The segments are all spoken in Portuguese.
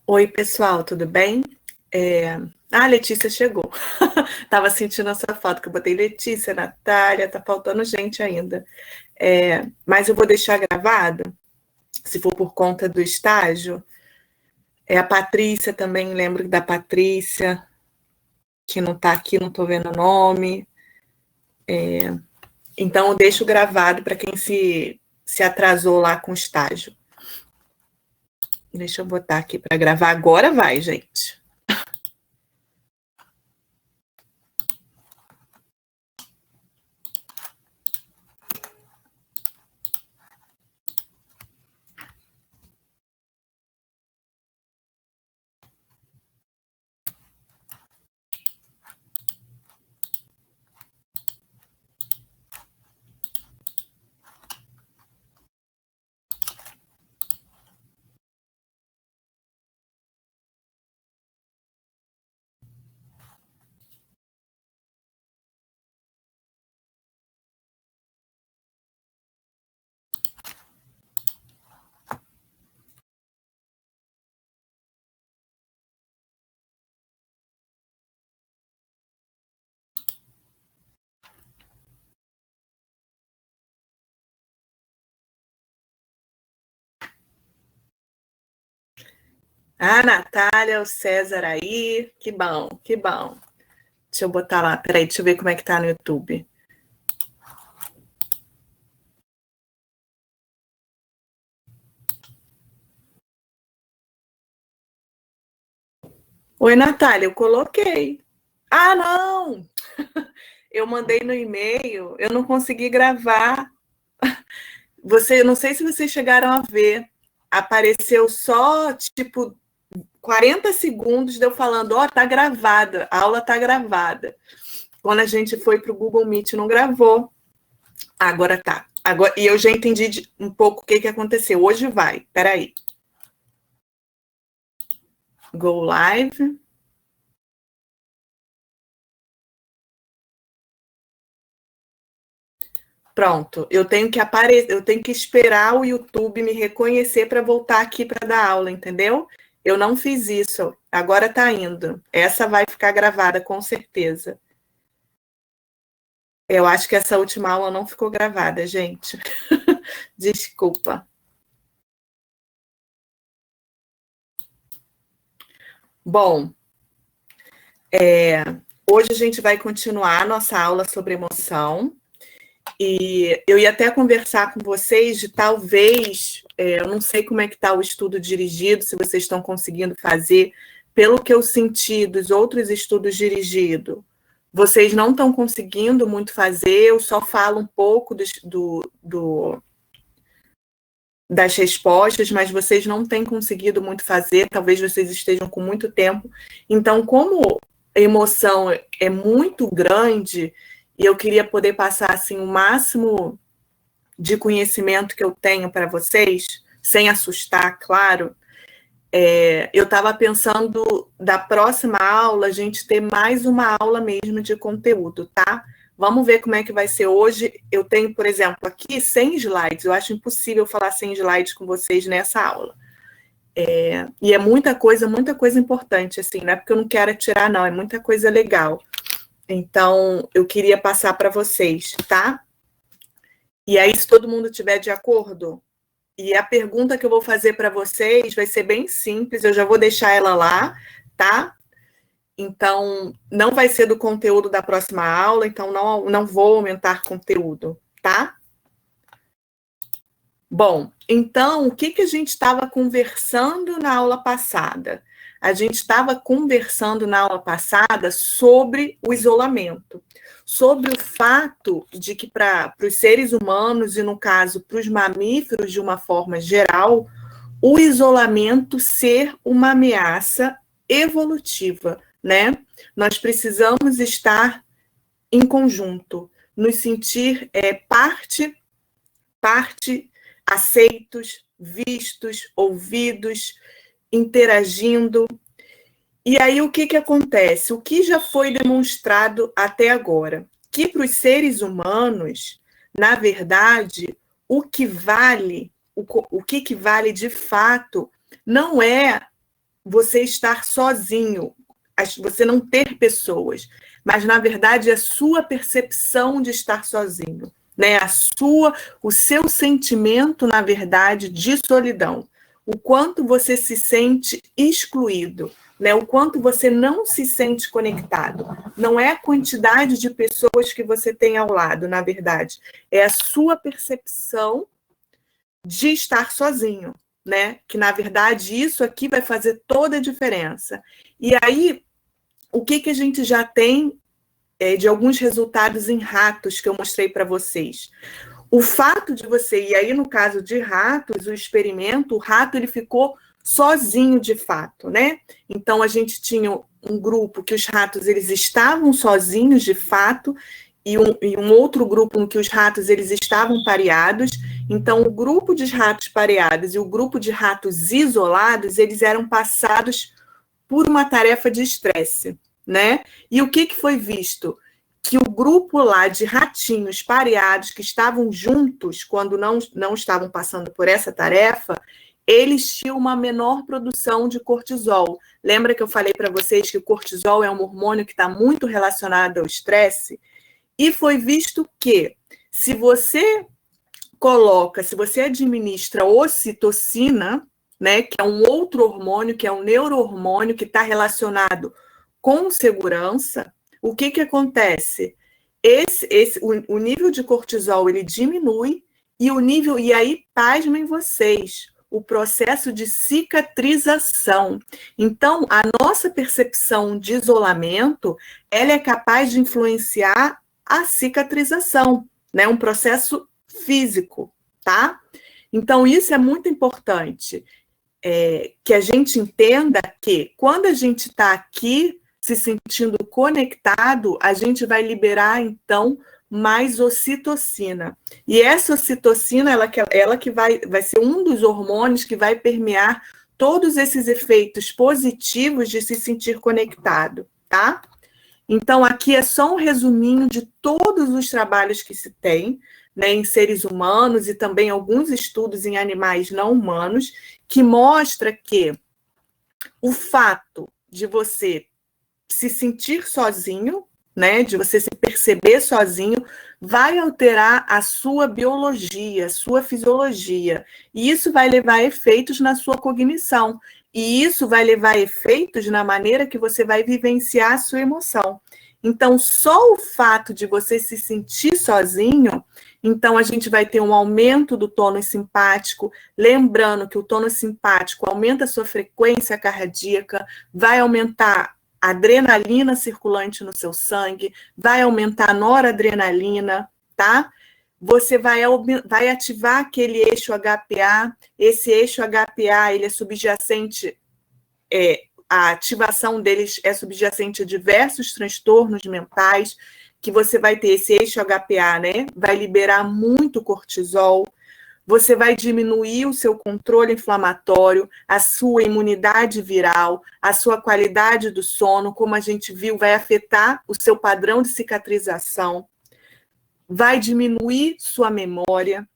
Oi, pessoal, tudo bem? A Letícia chegou. Tava sentindo essa foto que eu botei Letícia, Natália, tá faltando gente ainda. Mas eu vou deixar gravado, se for por conta do estágio. A Patrícia também, lembro da Patrícia, que não tá aqui, não tô vendo o nome. Então eu deixo gravado para quem se atrasou lá com o estágio. Deixa eu botar aqui para gravar. Agora vai, gente. Ah, Natália, o César aí. Que bom, que bom. Deixa eu botar lá. Peraí, deixa eu ver como é que tá no YouTube. Oi, Natália, eu coloquei. Ah, não! Eu mandei no e-mail, eu não consegui gravar. Eu não sei se vocês chegaram a ver. Apareceu só, tipo, 40 segundos de eu falando, ó, tá gravada, a aula tá gravada. Quando a gente foi pro Google Meet, não gravou. Agora tá. Agora, e eu já entendi um pouco o que que aconteceu. Hoje vai. Peraí. Go live. Pronto, eu tenho que esperar o YouTube me reconhecer para voltar aqui para dar aula, entendeu? Eu não fiz isso. Agora tá indo. Essa vai ficar gravada com certeza. Eu acho que essa última aula não ficou gravada, gente. Desculpa. Bom, hoje a gente vai continuar a nossa aula sobre emoção. E eu ia até conversar com vocês de talvez, eu não sei como é que está o estudo dirigido, se vocês estão conseguindo fazer, pelo que eu senti dos outros estudos dirigidos, vocês não estão conseguindo muito fazer, eu só falo um pouco das respostas, mas vocês não têm conseguido muito fazer, talvez vocês estejam com muito tempo. Então, como a emoção é muito grande, e eu queria poder passar assim o máximo de conhecimento que eu tenho para vocês, sem assustar, claro, eu estava pensando da próxima aula a gente ter mais uma aula mesmo de conteúdo, tá? Vamos ver como é que vai ser hoje. Eu tenho, por exemplo, aqui 100 slides. Eu acho impossível falar 100 slides com vocês nessa aula. E é muita coisa importante, assim, não é porque eu não quero tirar, não, é muita coisa legal. Então, eu queria passar para vocês, tá? E aí, se todo mundo estiver de acordo, e a pergunta que eu vou fazer para vocês vai ser bem simples, eu já vou deixar ela lá, tá? Então, não vai ser do conteúdo da próxima aula, então não vou aumentar conteúdo, tá? Bom, então, o que a gente estava conversando na aula passada? A gente estava conversando na aula passada sobre o isolamento, sobre o fato de que para os seres humanos, e no caso para os mamíferos de uma forma geral, o isolamento ser uma ameaça evolutiva, né? Nós precisamos estar em conjunto, nos sentir parte, aceitos, vistos, ouvidos, interagindo. E aí o que acontece? O que já foi demonstrado até agora? Que para os seres humanos, na verdade, o que vale de fato não é você estar sozinho, você não ter pessoas, mas na verdade é a sua percepção de estar sozinho, né? O seu sentimento, na verdade, de solidão, o quanto você se sente excluído, né? O quanto você não se sente conectado. Não é a quantidade de pessoas que você tem ao lado, na verdade, é a sua percepção de estar sozinho, né? Que na verdade isso aqui vai fazer toda a diferença. E aí, o que a gente já tem de alguns resultados em ratos que eu mostrei para vocês? O fato de você, e aí no caso de ratos, o experimento, o rato ele ficou sozinho de fato, né? Então a gente tinha um grupo que os ratos eles estavam sozinhos de fato, e um outro grupo em que os ratos eles estavam pareados. Então o grupo de ratos pareados e o grupo de ratos isolados, eles eram passados por uma tarefa de estresse, né? E o que foi visto? Que o grupo lá de ratinhos pareados que estavam juntos, quando não estavam passando por essa tarefa, eles tinham uma menor produção de cortisol. Lembra que eu falei para vocês que o cortisol é um hormônio que está muito relacionado ao estresse? E foi visto que se você administra ocitocina, né, que é um outro hormônio, que é um neurohormônio que está relacionado com segurança, o que acontece? O nível de cortisol ele diminui e aí, pasmem vocês, o processo de cicatrização. Então, a nossa percepção de isolamento, ela é capaz de influenciar a cicatrização, né? Um processo físico, tá? Então, isso é muito importante, que a gente entenda que quando a gente está aqui se sentindo conectado, a gente vai liberar, então, mais ocitocina. E essa ocitocina, ela que vai ser um dos hormônios que vai permear todos esses efeitos positivos de se sentir conectado, tá? Então, aqui é só um resuminho de todos os trabalhos que se tem, né, em seres humanos e também alguns estudos em animais não humanos, que mostra que o fato de você se sentir sozinho, né, de você se perceber sozinho, vai alterar a sua biologia, a sua fisiologia. E isso vai levar a efeitos na sua cognição. E isso vai levar a efeitos na maneira que você vai vivenciar a sua emoção. Então, só o fato de você se sentir sozinho, então a gente vai ter um aumento do tônus simpático, lembrando que o tônus simpático aumenta a sua frequência cardíaca, vai aumentar a adrenalina circulante no seu sangue, vai aumentar a noradrenalina, tá? Você vai ativar aquele eixo HPA, esse eixo HPA, ele é subjacente, a ativação deles é subjacente a diversos transtornos mentais, que você vai ter esse eixo HPA, né? Vai liberar muito cortisol, você vai diminuir o seu controle inflamatório, a sua imunidade viral, a sua qualidade do sono, como a gente viu, vai afetar o seu padrão de cicatrização, vai diminuir sua memória,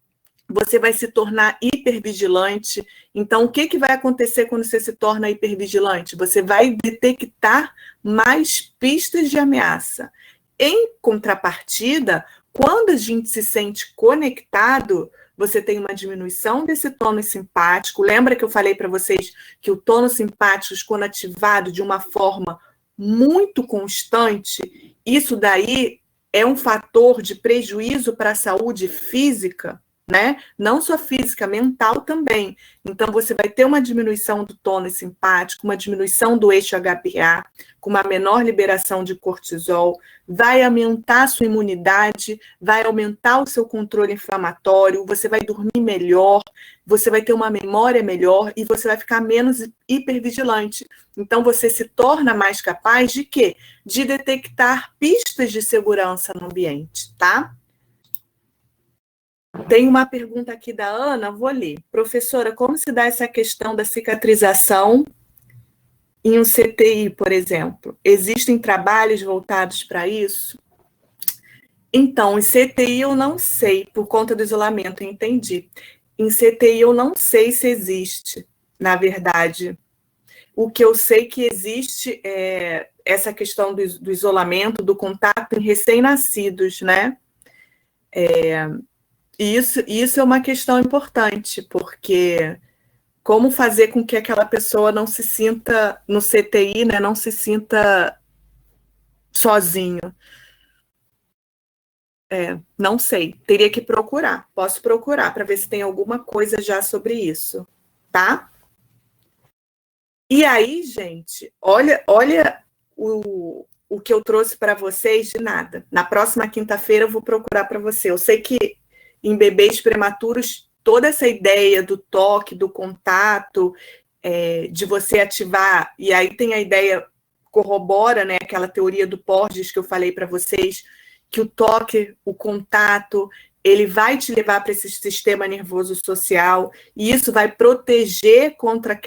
você vai se tornar hipervigilante. Então, o que vai acontecer quando você se torna hipervigilante? Você vai detectar mais pistas de ameaça. Em contrapartida, quando a gente se sente conectado, você tem uma diminuição desse tônus simpático. Lembra que eu falei para vocês que o tônus simpático, quando ativado de uma forma muito constante, isso daí é um fator de prejuízo para a saúde física, né? Não só física, mental também. Então, você vai ter uma diminuição do tônus simpático, uma diminuição do eixo HPA, com uma menor liberação de cortisol, vai aumentar a sua imunidade, vai aumentar o seu controle inflamatório, você vai dormir melhor, você vai ter uma memória melhor e você vai ficar menos hipervigilante. Então, você se torna mais capaz de quê? De detectar pistas de segurança no ambiente, tá? Tem uma pergunta aqui da Ana, vou ler. Professora, como se dá essa questão da cicatrização em um CTI, por exemplo? Existem trabalhos voltados para isso? Então, em CTI eu não sei, por conta do isolamento, entendi. Em CTI eu não sei se existe, na verdade. O que eu sei que existe é essa questão do isolamento, do contato em recém-nascidos, né? E isso é uma questão importante, porque como fazer com que aquela pessoa não se sinta, no CTI, né, não se sinta sozinho? Não sei, teria que procurar. Posso procurar para ver se tem alguma coisa já sobre isso, tá? E aí, gente, olha o que eu trouxe para vocês de nada. Na próxima quinta-feira eu vou procurar para você. Eu sei que em bebês prematuros, toda essa ideia do toque, do contato, de você ativar, e aí tem a ideia, corrobora, né, aquela teoria do Porges que eu falei para vocês, que o toque, o contato, ele vai te levar para esse sistema nervoso social, e isso vai proteger contra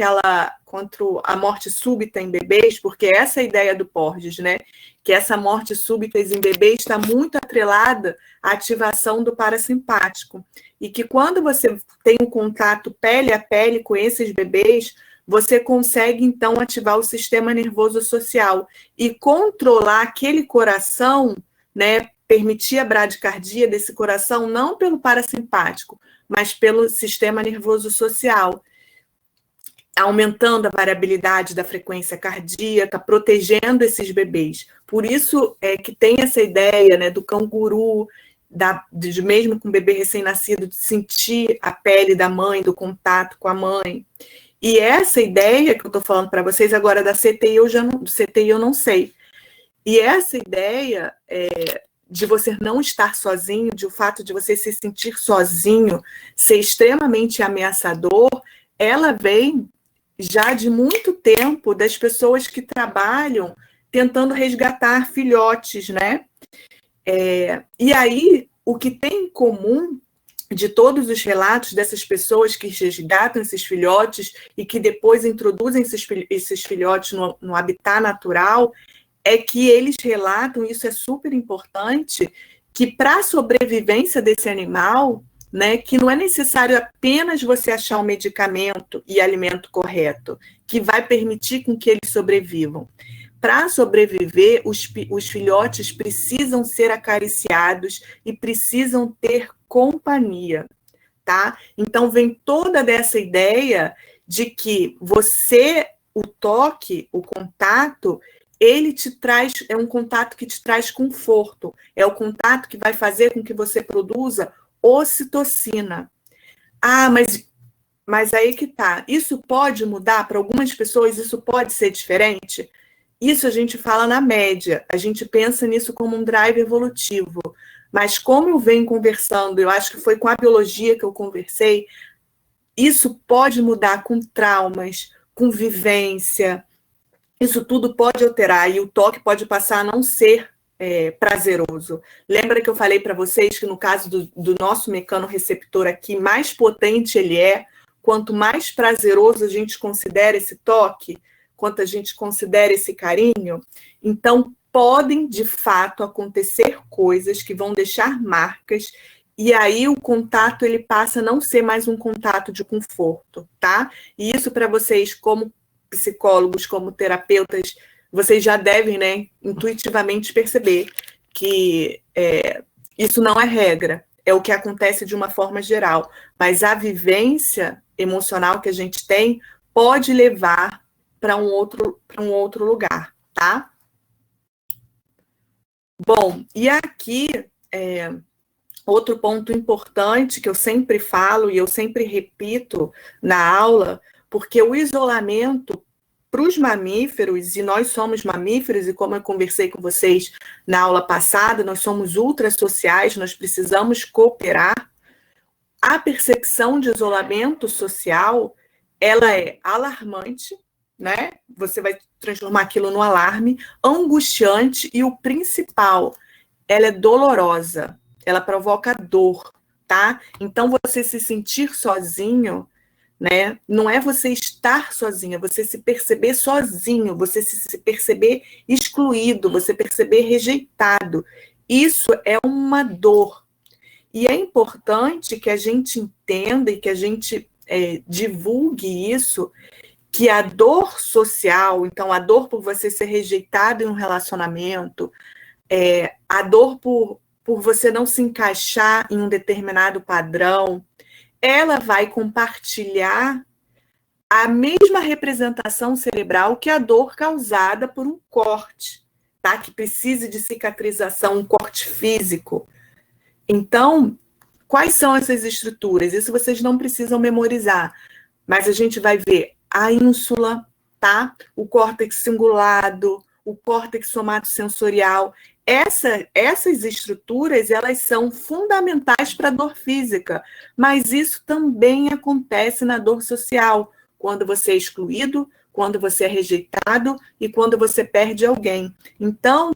a morte súbita em bebês, porque essa é a ideia do Porges, né? Que essa morte súbita em bebês está muito atrelada à ativação do parasimpático. E que quando você tem um contato pele a pele com esses bebês, você consegue, então, ativar o sistema nervoso social e controlar aquele coração, né? Permitir a bradicardia desse coração não pelo parasimpático, mas pelo sistema nervoso social, aumentando a variabilidade da frequência cardíaca, protegendo esses bebês. Por isso é que tem essa ideia, né, do canguru, mesmo com o bebê recém-nascido, de sentir a pele da mãe, do contato com a mãe. E essa ideia que eu estou falando para vocês agora da CTI, do CTI eu não sei. E essa ideia de você não estar sozinho, de o fato de você se sentir sozinho, ser extremamente ameaçador, ela vem já de muito tempo das pessoas que trabalham tentando resgatar filhotes, né? E aí, o que tem em comum de todos os relatos dessas pessoas que resgatam esses filhotes e que depois introduzem esses filhotes no habitat natural, é que eles relatam, isso é super importante, que para a sobrevivência desse animal, né, que não é necessário apenas você achar um medicamento e alimento correto, que vai permitir com que eles sobrevivam. Para sobreviver, os filhotes precisam ser acariciados e precisam ter companhia, tá? Então, vem toda dessa ideia de que o toque, o contato, ele te traz, é um contato que te traz conforto, é o contato que vai fazer com que você produza ocitocina. Ah, mas aí que tá. Isso pode mudar para algumas pessoas, isso pode ser diferente? Isso a gente fala na média, a gente pensa nisso como um drive evolutivo. Mas como eu venho conversando, eu acho que foi com a biologia que eu conversei, isso pode mudar com traumas, com vivência, isso tudo pode alterar e o toque pode passar a não ser prazeroso. Lembra que eu falei para vocês que no caso do nosso mecanorreceptor aqui, mais potente ele é, quanto mais prazeroso a gente considera esse toque, quanto a gente considera esse carinho, então podem, de fato, acontecer coisas que vão deixar marcas e aí o contato ele passa a não ser mais um contato de conforto, tá? E isso para vocês, como psicólogos, como terapeutas, vocês já devem, né, intuitivamente perceber que isso não é regra, é o que acontece de uma forma geral, mas a vivência emocional que a gente tem pode levar para um outro lugar, tá? Bom, e aqui outro ponto importante que eu sempre falo e eu sempre repito na aula, porque o isolamento para os mamíferos, e nós somos mamíferos, e como eu conversei com vocês na aula passada, nós somos ultrassociais, nós precisamos cooperar. A percepção de isolamento social, ela é alarmante, né? Você vai transformar aquilo no alarme, angustiante, e o principal, ela é dolorosa, ela provoca dor, tá? Então, você se sentir sozinho, né? Não é você estar sozinho, é você se perceber sozinho, você se perceber excluído, você perceber rejeitado. Isso é uma dor. E é importante que a gente entenda e que a gente divulgue isso, que a dor social, então a dor por você ser rejeitado em um relacionamento, a dor por você não se encaixar em um determinado padrão, ela vai compartilhar a mesma representação cerebral que a dor causada por um corte, tá? Que precise de cicatrização, um corte físico. Então, quais são essas estruturas? Isso vocês não precisam memorizar, mas a gente vai ver a ínsula, tá? O córtex cingulado, o córtex somatosensorial. Essas estruturas, elas são fundamentais para a dor física, mas isso também acontece na dor social, quando você é excluído, quando você é rejeitado e quando você perde alguém. Então,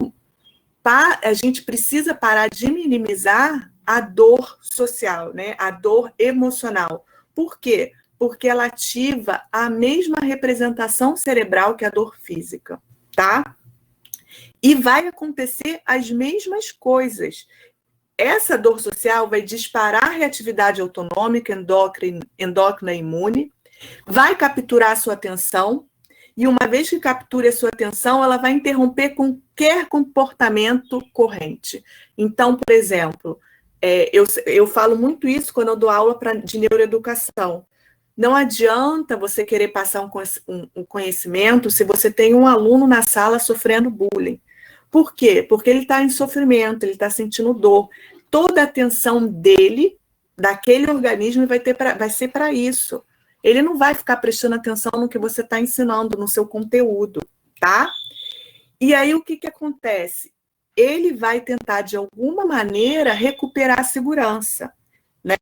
a gente precisa parar de minimizar a dor social, né? A dor emocional. Por quê? Porque ela ativa a mesma representação cerebral que a dor física, tá? E vai acontecer as mesmas coisas. Essa dor social vai disparar a reatividade autonômica, endócrina e imune, vai capturar a sua atenção, e uma vez que capture a sua atenção, ela vai interromper qualquer comportamento corrente. Então, por exemplo, eu falo muito isso quando eu dou aula de neuroeducação. Não adianta você querer passar um conhecimento se você tem um aluno na sala sofrendo bullying. Por quê? Porque ele está em sofrimento, ele está sentindo dor. Toda a atenção dele, daquele organismo, vai ser para isso. Ele não vai ficar prestando atenção no que você está ensinando, no seu conteúdo, tá? E aí, o que acontece? Ele vai tentar, de alguma maneira, recuperar a segurança, né?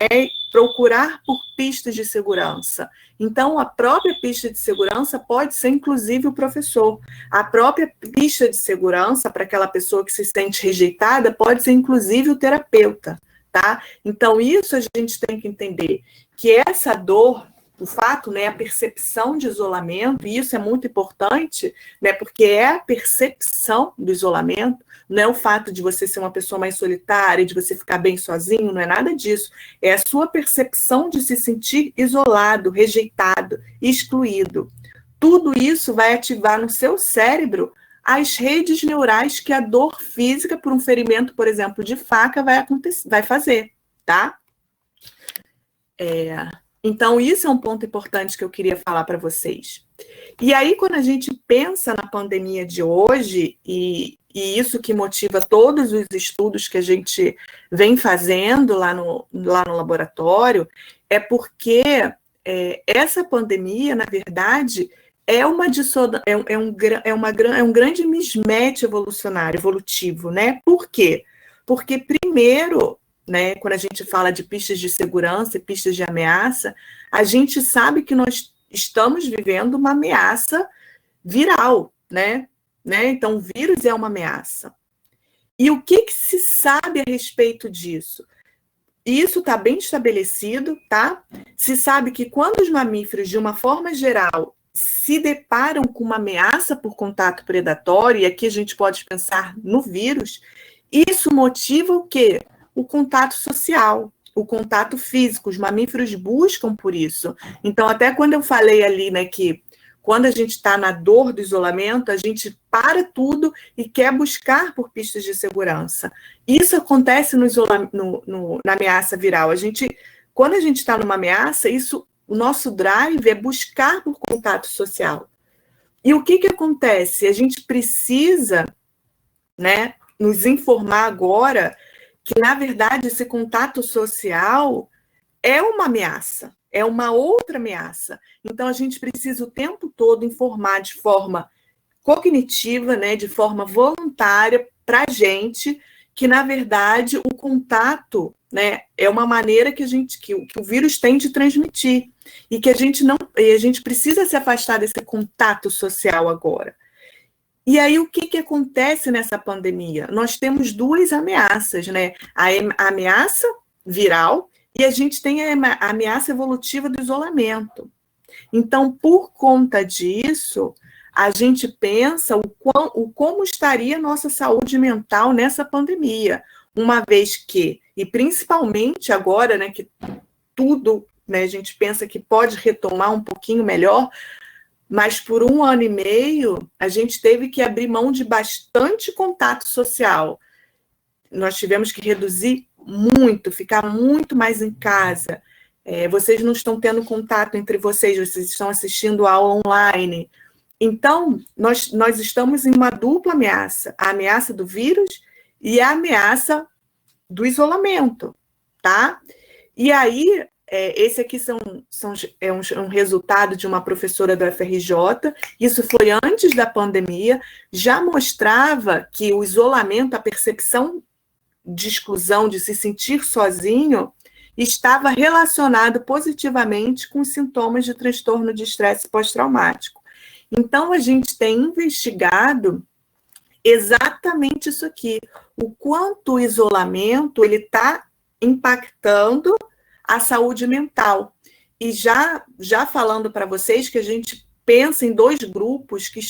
Procurar por pistas de segurança. Então, a própria pista de segurança pode ser, inclusive, o professor. A própria pista de segurança para aquela pessoa que se sente rejeitada pode ser, inclusive, o terapeuta, tá? Então, isso a gente tem que entender, que essa dor, o fato, né, a percepção de isolamento, e isso é muito importante, né, porque é a percepção do isolamento, não é o fato de você ser uma pessoa mais solitária, de você ficar bem sozinho, não é nada disso. É a sua percepção de se sentir isolado, rejeitado, excluído. Tudo isso vai ativar no seu cérebro as redes neurais que a dor física por um ferimento, por exemplo, de faca vai fazer, tá? Então, isso é um ponto importante que eu queria falar para vocês. E aí, quando a gente pensa na pandemia de hoje, e isso que motiva todos os estudos que a gente vem fazendo lá no laboratório, é porque essa pandemia, na verdade, é um grande mismatch evolutivo, né? Por quê? Porque, primeiro, né, quando a gente fala de pistas de segurança e pistas de ameaça, a gente sabe que nós estamos vivendo uma ameaça viral, né? Então, o vírus é uma ameaça. E o que se sabe a respeito disso? Isso está bem estabelecido, tá? Se sabe que quando os mamíferos, de uma forma geral, se deparam com uma ameaça por contato predatório, e aqui a gente pode pensar no vírus, isso motiva o quê? O contato social, o contato físico. Os mamíferos buscam por isso. Então, até quando eu falei ali, né, que quando a gente está na dor do isolamento, a gente para tudo e quer buscar por pistas de segurança. Isso acontece na ameaça viral. Quando a gente está numa ameaça, o nosso drive é buscar por contato social. E o que acontece? A gente precisa, né, nos informar agora que, na verdade, esse contato social é uma ameaça, é uma outra ameaça. Então, a gente precisa o tempo todo informar de forma cognitiva, né, de forma voluntária para a gente que, na verdade, o contato, né, é uma maneira que o vírus tem de transmitir e que a gente precisa se afastar desse contato social agora. E aí, o que acontece nessa pandemia? Nós temos duas ameaças, né? A ameaça viral e a gente tem a ameaça evolutiva do isolamento. Então, por conta disso, a gente pensa como estaria a nossa saúde mental nessa pandemia, uma vez que, e principalmente agora, né, que tudo, né, a gente pensa que pode retomar um pouquinho melhor, mas por 1 ano e meio, a gente teve que abrir mão de bastante contato social. Nós tivemos que reduzir muito, ficar muito mais em casa. Vocês não estão tendo contato entre vocês, vocês estão assistindo aula online. Então, nós estamos em uma dupla ameaça, a ameaça do vírus e a ameaça do isolamento, tá? E aí, esse aqui é um resultado de uma professora da UFRJ, isso foi antes da pandemia, já mostrava que o isolamento, a percepção de exclusão, de se sentir sozinho, estava relacionado positivamente com sintomas de transtorno de estresse pós-traumático. Então, a gente tem investigado exatamente isso aqui, o quanto o isolamento ele está impactando a saúde mental. E já falando para vocês que a gente pensa em 2 grupos que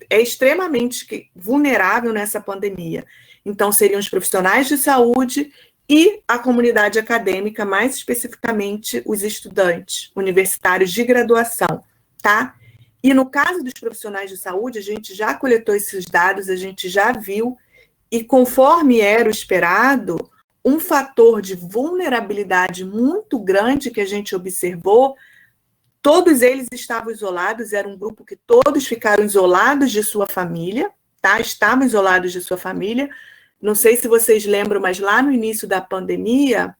é extremamente vulnerável nessa pandemia. Então, seriam os profissionais de saúde e a comunidade acadêmica, mais especificamente os estudantes universitários de graduação, tá? E no caso dos profissionais de saúde, a gente já coletou esses dados, a gente já viu, e conforme era o esperado, um fator de vulnerabilidade muito grande que a gente observou, todos eles estavam isolados, era um grupo que todos ficaram isolados de sua família, tá? Estavam isolados de sua família. Não sei se vocês lembram, mas lá no início da pandemia,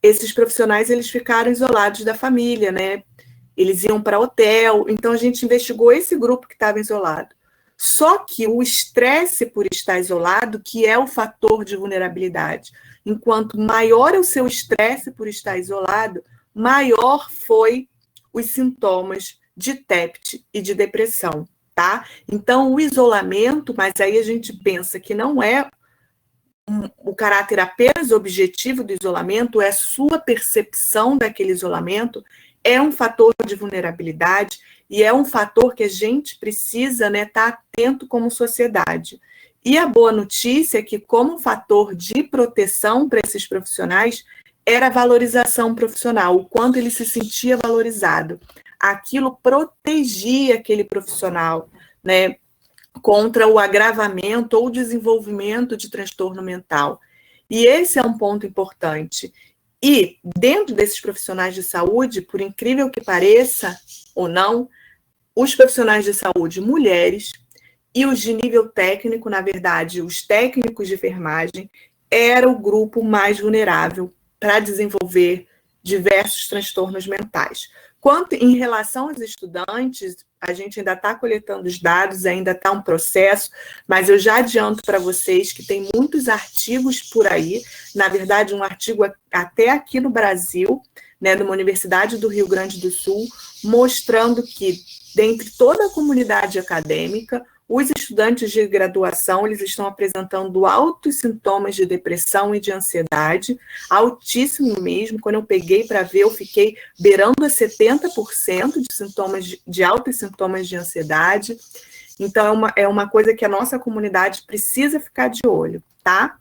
esses profissionais eles ficaram isolados da família, né? Eles iam para hotel, então a gente investigou esse grupo que estava isolado. Só que o estresse por estar isolado, que é o fator de vulnerabilidade, enquanto maior é o seu estresse por estar isolado, maior foi os sintomas de TEPT e de depressão, tá? Então, o isolamento, mas aí a gente pensa que não é o caráter apenas objetivo do isolamento, é a sua percepção daquele isolamento, é um fator de vulnerabilidade e é um fator que a gente precisa, né, estar atento como sociedade. E a boa notícia é que, como fator de proteção para esses profissionais, era a valorização profissional, o quanto ele se sentia valorizado. Aquilo protegia aquele profissional, né, contra o agravamento ou desenvolvimento de transtorno mental. E esse é um ponto importante. E, dentro desses profissionais de saúde, por incrível que pareça ou não, os profissionais de saúde mulheres e os de nível técnico, na verdade, os técnicos de enfermagem, era o grupo mais vulnerável para desenvolver diversos transtornos mentais. Quanto em relação aos estudantes, a gente ainda está coletando os dados, ainda está um processo, mas eu já adianto para vocês que tem muitos artigos por aí, na verdade, um artigo até aqui no Brasil, né, numa universidade do Rio Grande do Sul, mostrando que, dentre toda a comunidade acadêmica, os estudantes de graduação, eles estão apresentando altos sintomas de depressão e de ansiedade, altíssimo mesmo. Quando eu peguei para ver, eu fiquei beirando a 70% de sintomas de altos sintomas de ansiedade. Então, é uma coisa que a nossa comunidade precisa ficar de olho, tá?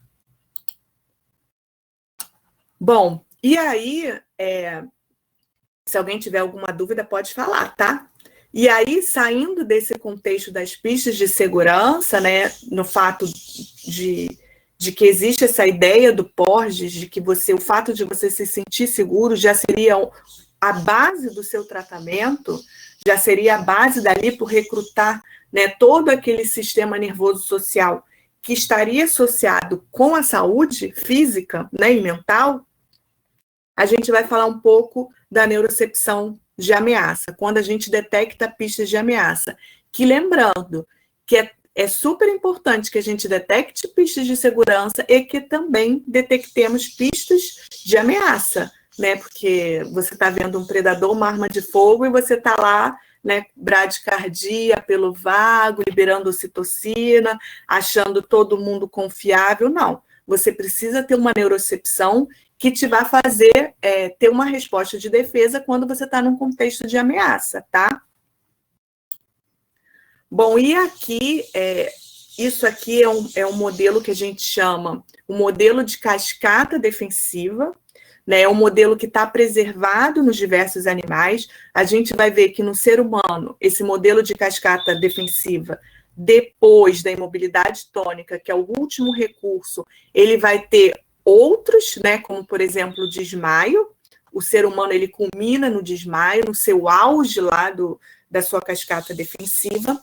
Bom, e aí, se alguém tiver alguma dúvida, pode falar, tá? E aí, saindo desse contexto das pistas de segurança, né, no fato de que existe essa ideia do Porges, de que o fato de você se sentir seguro já seria a base do seu tratamento, já seria a base dali por recrutar, né, todo aquele sistema nervoso social que estaria associado com a saúde física, né, e mental. A gente vai falar um pouco da neurocepção de ameaça, quando a gente detecta pistas de ameaça. Que lembrando que é super importante que a gente detecte pistas de segurança e que também detectemos pistas de ameaça, né? Porque você está vendo um predador, uma arma de fogo, e você está lá, né, bradicardia pelo vago, liberando ocitocina, achando todo mundo confiável. Não, você precisa ter uma neurocepção que te vai fazer ter uma resposta de defesa quando você está num contexto de ameaça, tá? Bom, e aqui, isso aqui é um modelo que a gente chama o modelo de cascata defensiva, né? É um modelo que está preservado nos diversos animais. A gente vai ver que no ser humano, esse modelo de cascata defensiva, depois da imobilidade tônica, que é o último recurso, ele vai ter outros, né? Como, por exemplo, o desmaio. O ser humano, ele culmina no desmaio, no seu auge lá da sua cascata defensiva.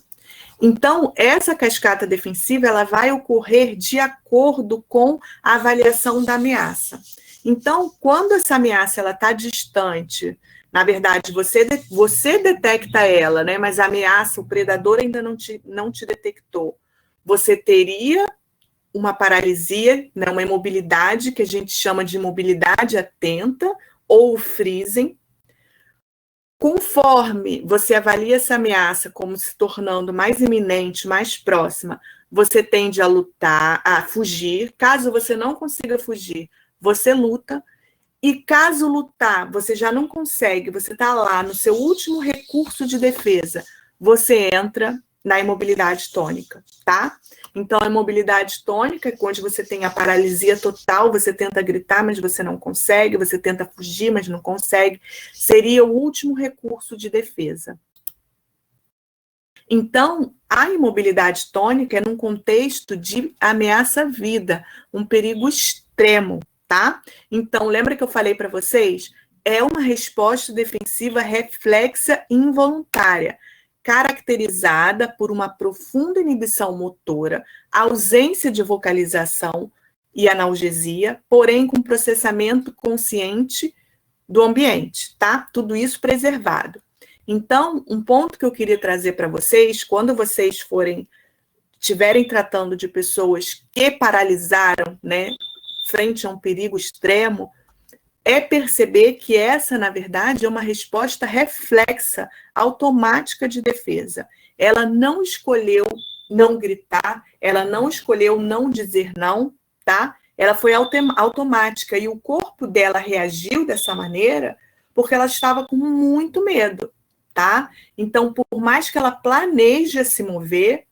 Então, essa cascata defensiva, ela vai ocorrer de acordo com a avaliação da ameaça. Então, quando essa ameaça está distante, na verdade, você detecta ela, né, mas a ameaça, o predador ainda não te detectou. Você teria uma paralisia, né, uma imobilidade, que a gente chama de imobilidade atenta, ou freezing. Conforme você avalia essa ameaça como se tornando mais iminente, mais próxima, você tende a lutar, a fugir. Caso você não consiga fugir, você luta. E caso lutar, você já não consegue, você está lá no seu último recurso de defesa, você entra na imobilidade tônica, tá? Então, a imobilidade tônica é quando você tem a paralisia total, você tenta gritar, mas você não consegue, você tenta fugir, mas não consegue. Seria o último recurso de defesa. Então, a imobilidade tônica é num contexto de ameaça à vida, um perigo extremo, tá? Então, lembra que eu falei para vocês? É uma resposta defensiva reflexa involuntária, caracterizada por uma profunda inibição motora, ausência de vocalização e analgesia, porém com processamento consciente do ambiente, tá? Tudo isso preservado. Então, um ponto que eu queria trazer para vocês, quando vocês estiverem tratando de pessoas que paralisaram, né, frente a um perigo extremo, é perceber que essa, na verdade, é uma resposta reflexa, automática de defesa. Ela não escolheu não gritar, ela não escolheu não dizer não, tá? Ela foi automática e o corpo dela reagiu dessa maneira porque ela estava com muito medo, tá? Então, por mais que ela planeje se mover,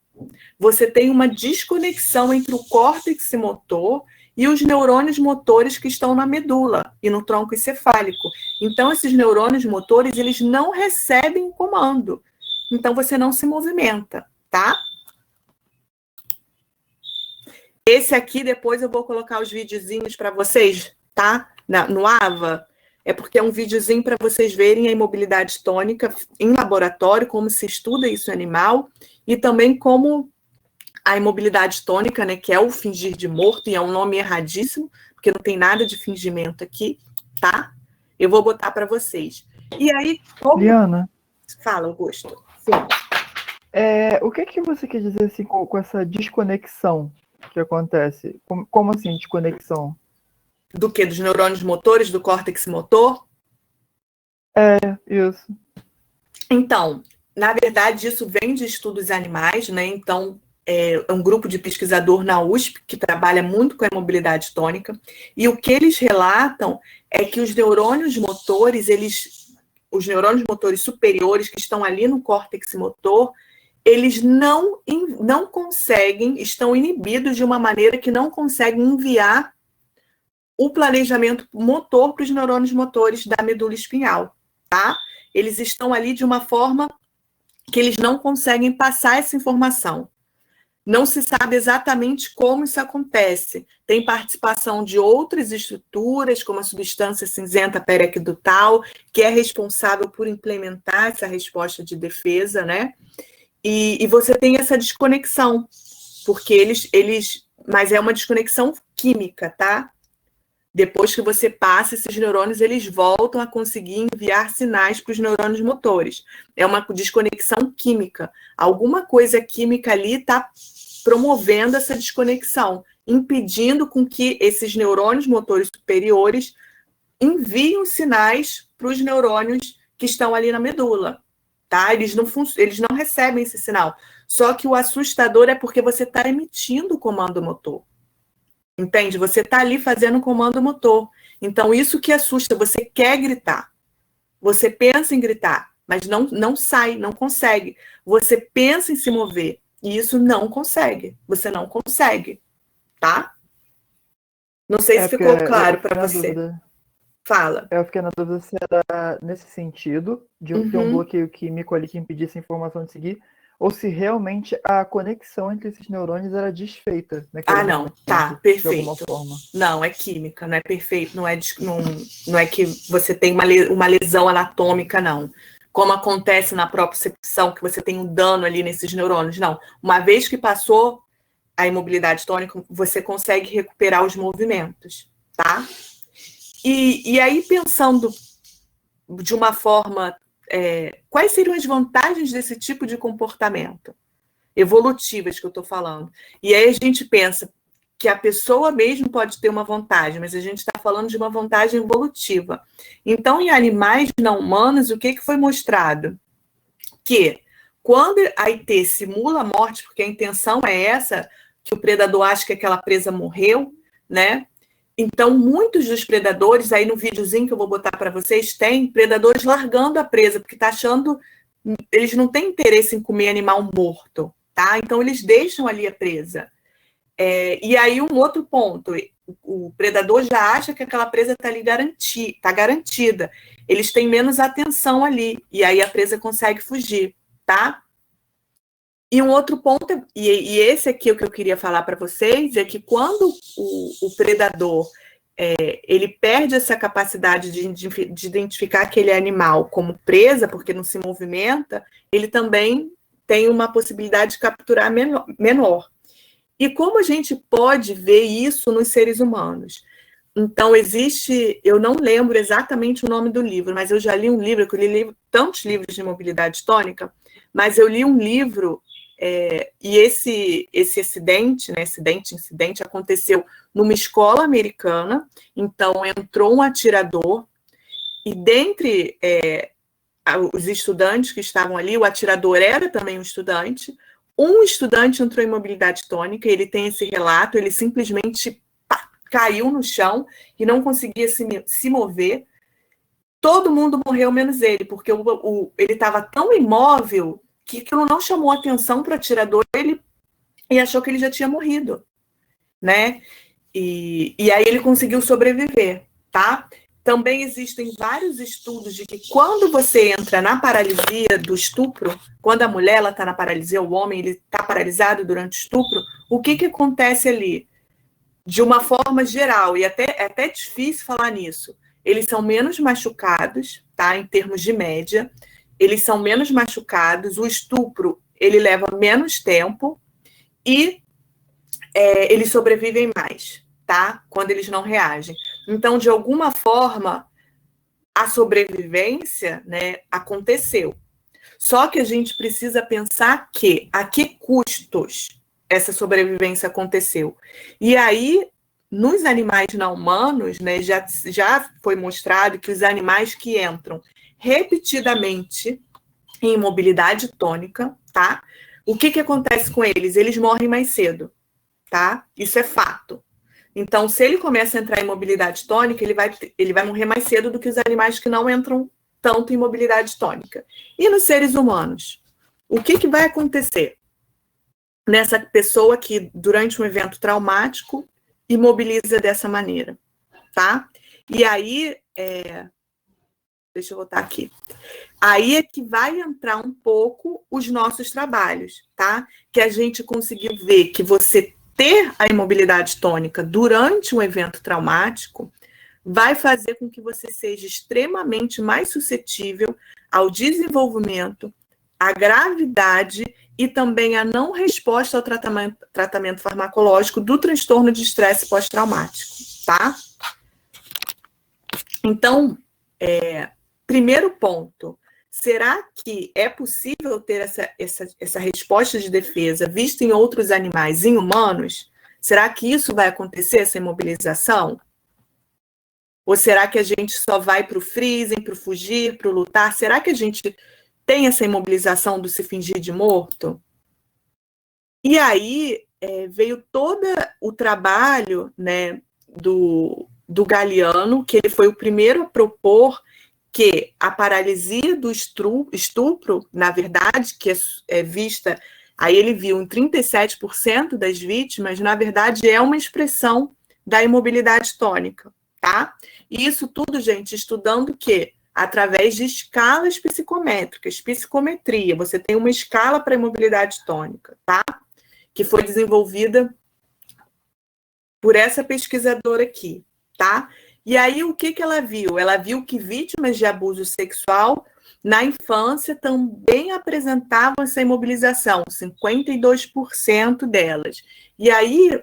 você tem uma desconexão entre o córtex motor e os neurônios motores que estão na medula e no tronco encefálico. Então, esses neurônios motores, eles não recebem comando. Então, você não se movimenta, tá? Esse aqui, depois eu vou colocar os videozinhos para vocês, tá? No AVA. É porque é um videozinho para vocês verem a imobilidade tônica em laboratório, como se estuda isso em animal, e também como a imobilidade tônica, né, que é o fingir de morto, e é um nome erradíssimo, porque não tem nada de fingimento aqui, tá? Eu vou botar para vocês. E aí, como... Liana. Fala, Augusto. Sim. O que você quer dizer assim, com essa desconexão que acontece? Como assim, desconexão? Do quê? Dos neurônios motores, do córtex motor? Isso. Então, na verdade, isso vem de estudos animais, né? Então, é um grupo de pesquisador na USP que trabalha muito com a imobilidade tônica, e o que eles relatam é que os neurônios motores, os neurônios motores superiores que estão ali no córtex motor, eles não conseguem, estão inibidos de uma maneira que não conseguem enviar o planejamento motor para os neurônios motores da medula espinhal, tá? Eles estão ali de uma forma que eles não conseguem passar essa informação. Não se sabe exatamente como isso acontece. Tem participação de outras estruturas, como a substância cinzenta periaquedutal, que é responsável por implementar essa resposta de defesa, né? E você tem essa desconexão, porque mas é uma desconexão química, tá? Depois que você passa, esses neurônios, eles voltam a conseguir enviar sinais para os neurônios motores. É uma desconexão química. Alguma coisa química ali está promovendo essa desconexão, impedindo com que esses neurônios motores superiores enviem os sinais para os neurônios que estão ali na medula. Tá? Eles não recebem esse sinal. Só que o assustador é porque você está emitindo o comando motor. Entende? Você está ali fazendo um comando motor. Então, isso que assusta, você quer gritar. Você pensa em gritar, mas não sai, não consegue. Você pensa em se mover, e isso não consegue. Você não consegue, tá? Não sei se ficou claro para você. Dúvida. Fala. Eu fiquei na dúvida se era nesse sentido, de eu ter um bloqueio químico ali que impedisse a informação de seguir, ou se realmente a conexão entre esses neurônios era desfeita naquele momento. Tá, de alguma perfeito. forma. Não, é química, não é perfeito, não é que você tem uma lesão anatômica, não. Como acontece na propriocepção, que você tem um dano ali nesses neurônios, não. Uma vez que passou a imobilidade tônica, você consegue recuperar os movimentos, tá? E aí, pensando de uma forma, quais seriam as vantagens desse tipo de comportamento? Evolutivas que eu estou falando. E aí a gente pensa que a pessoa mesmo pode ter uma vantagem, mas a gente está falando de uma vantagem evolutiva. Então, em animais não humanos, o que foi mostrado? Que quando a IT simula a morte, porque a intenção é essa, que o predador acha que aquela presa morreu, né? Então, muitos dos predadores, aí no videozinho que eu vou botar para vocês, tem predadores largando a presa, porque tá achando, eles não têm interesse em comer animal morto, tá? Então, eles deixam ali a presa. E aí, um outro ponto, o predador já acha que aquela presa está ali garantida. Eles têm menos atenção ali, e aí a presa consegue fugir, tá? E um outro ponto, e esse aqui é o que eu queria falar para vocês, é que quando o predador ele perde essa capacidade de identificar aquele animal como presa, porque não se movimenta, ele também tem uma possibilidade de capturar menor. E como a gente pode ver isso nos seres humanos? Então, eu não lembro exatamente o nome do livro, mas eu já li um livro, que eu li tantos livros de mobilidade tônica, mas eu li um livro, e esse acidente, né, incidente, aconteceu numa escola americana. Então, entrou um atirador, e dentre os estudantes que estavam ali, o atirador era também um estudante entrou em mobilidade tônica, ele tem esse relato, ele simplesmente caiu no chão e não conseguia se mover. Todo mundo morreu, menos ele, porque ele estava tão imóvel que aquilo não chamou atenção para o atirador, e achou que ele já tinha morrido, né? E aí ele conseguiu sobreviver, tá? Também existem vários estudos de que quando você entra na paralisia do estupro, quando a mulher está na paralisia, o homem está paralisado durante o estupro, o que acontece ali? De uma forma geral, e é até difícil falar nisso, eles são menos machucados, tá? Em termos de média, eles são menos machucados, o estupro, ele leva menos tempo, e eles sobrevivem mais, tá? Quando eles não reagem. Então, de alguma forma, a sobrevivência, né, aconteceu. Só que a gente precisa pensar a que custos essa sobrevivência aconteceu. E aí, nos animais não humanos, né, já foi mostrado que os animais que entram repetidamente em imobilidade tônica, tá? O que acontece com eles? Eles morrem mais cedo, tá? Isso é fato. Então, se ele começa a entrar em mobilidade tônica, ele vai morrer mais cedo do que os animais que não entram tanto em mobilidade tônica. E nos seres humanos? O que vai acontecer nessa pessoa que, durante um evento traumático, imobiliza dessa maneira, tá? E aí, deixa eu botar aqui. Aí é que vai entrar um pouco os nossos trabalhos, tá? Que a gente conseguiu ver que você ter a imobilidade tônica durante um evento traumático vai fazer com que você seja extremamente mais suscetível ao desenvolvimento, à gravidade e também à não resposta ao tratamento farmacológico do transtorno de estresse pós-traumático, tá? Então, primeiro ponto, será que é possível ter essa resposta de defesa vista em outros animais, em humanos? Será que isso vai acontecer, essa imobilização? Ou será que a gente só vai para o freezing, para o fugir, para o lutar? Será que a gente tem essa imobilização do se fingir de morto? E aí veio todo o trabalho, né, do Galeano, que ele foi o primeiro a propor que a paralisia do estupro, na verdade, que é vista, aí ele viu em 37% das vítimas, na verdade é uma expressão da imobilidade tônica, tá? E isso tudo, gente, estudando o quê? Através de escalas psicométricas, psicometria. Você tem uma escala para imobilidade tônica, tá? Que foi desenvolvida por essa pesquisadora aqui, tá? E aí, o que ela viu? Ela viu que vítimas de abuso sexual na infância também apresentavam essa imobilização, 52% delas. E aí,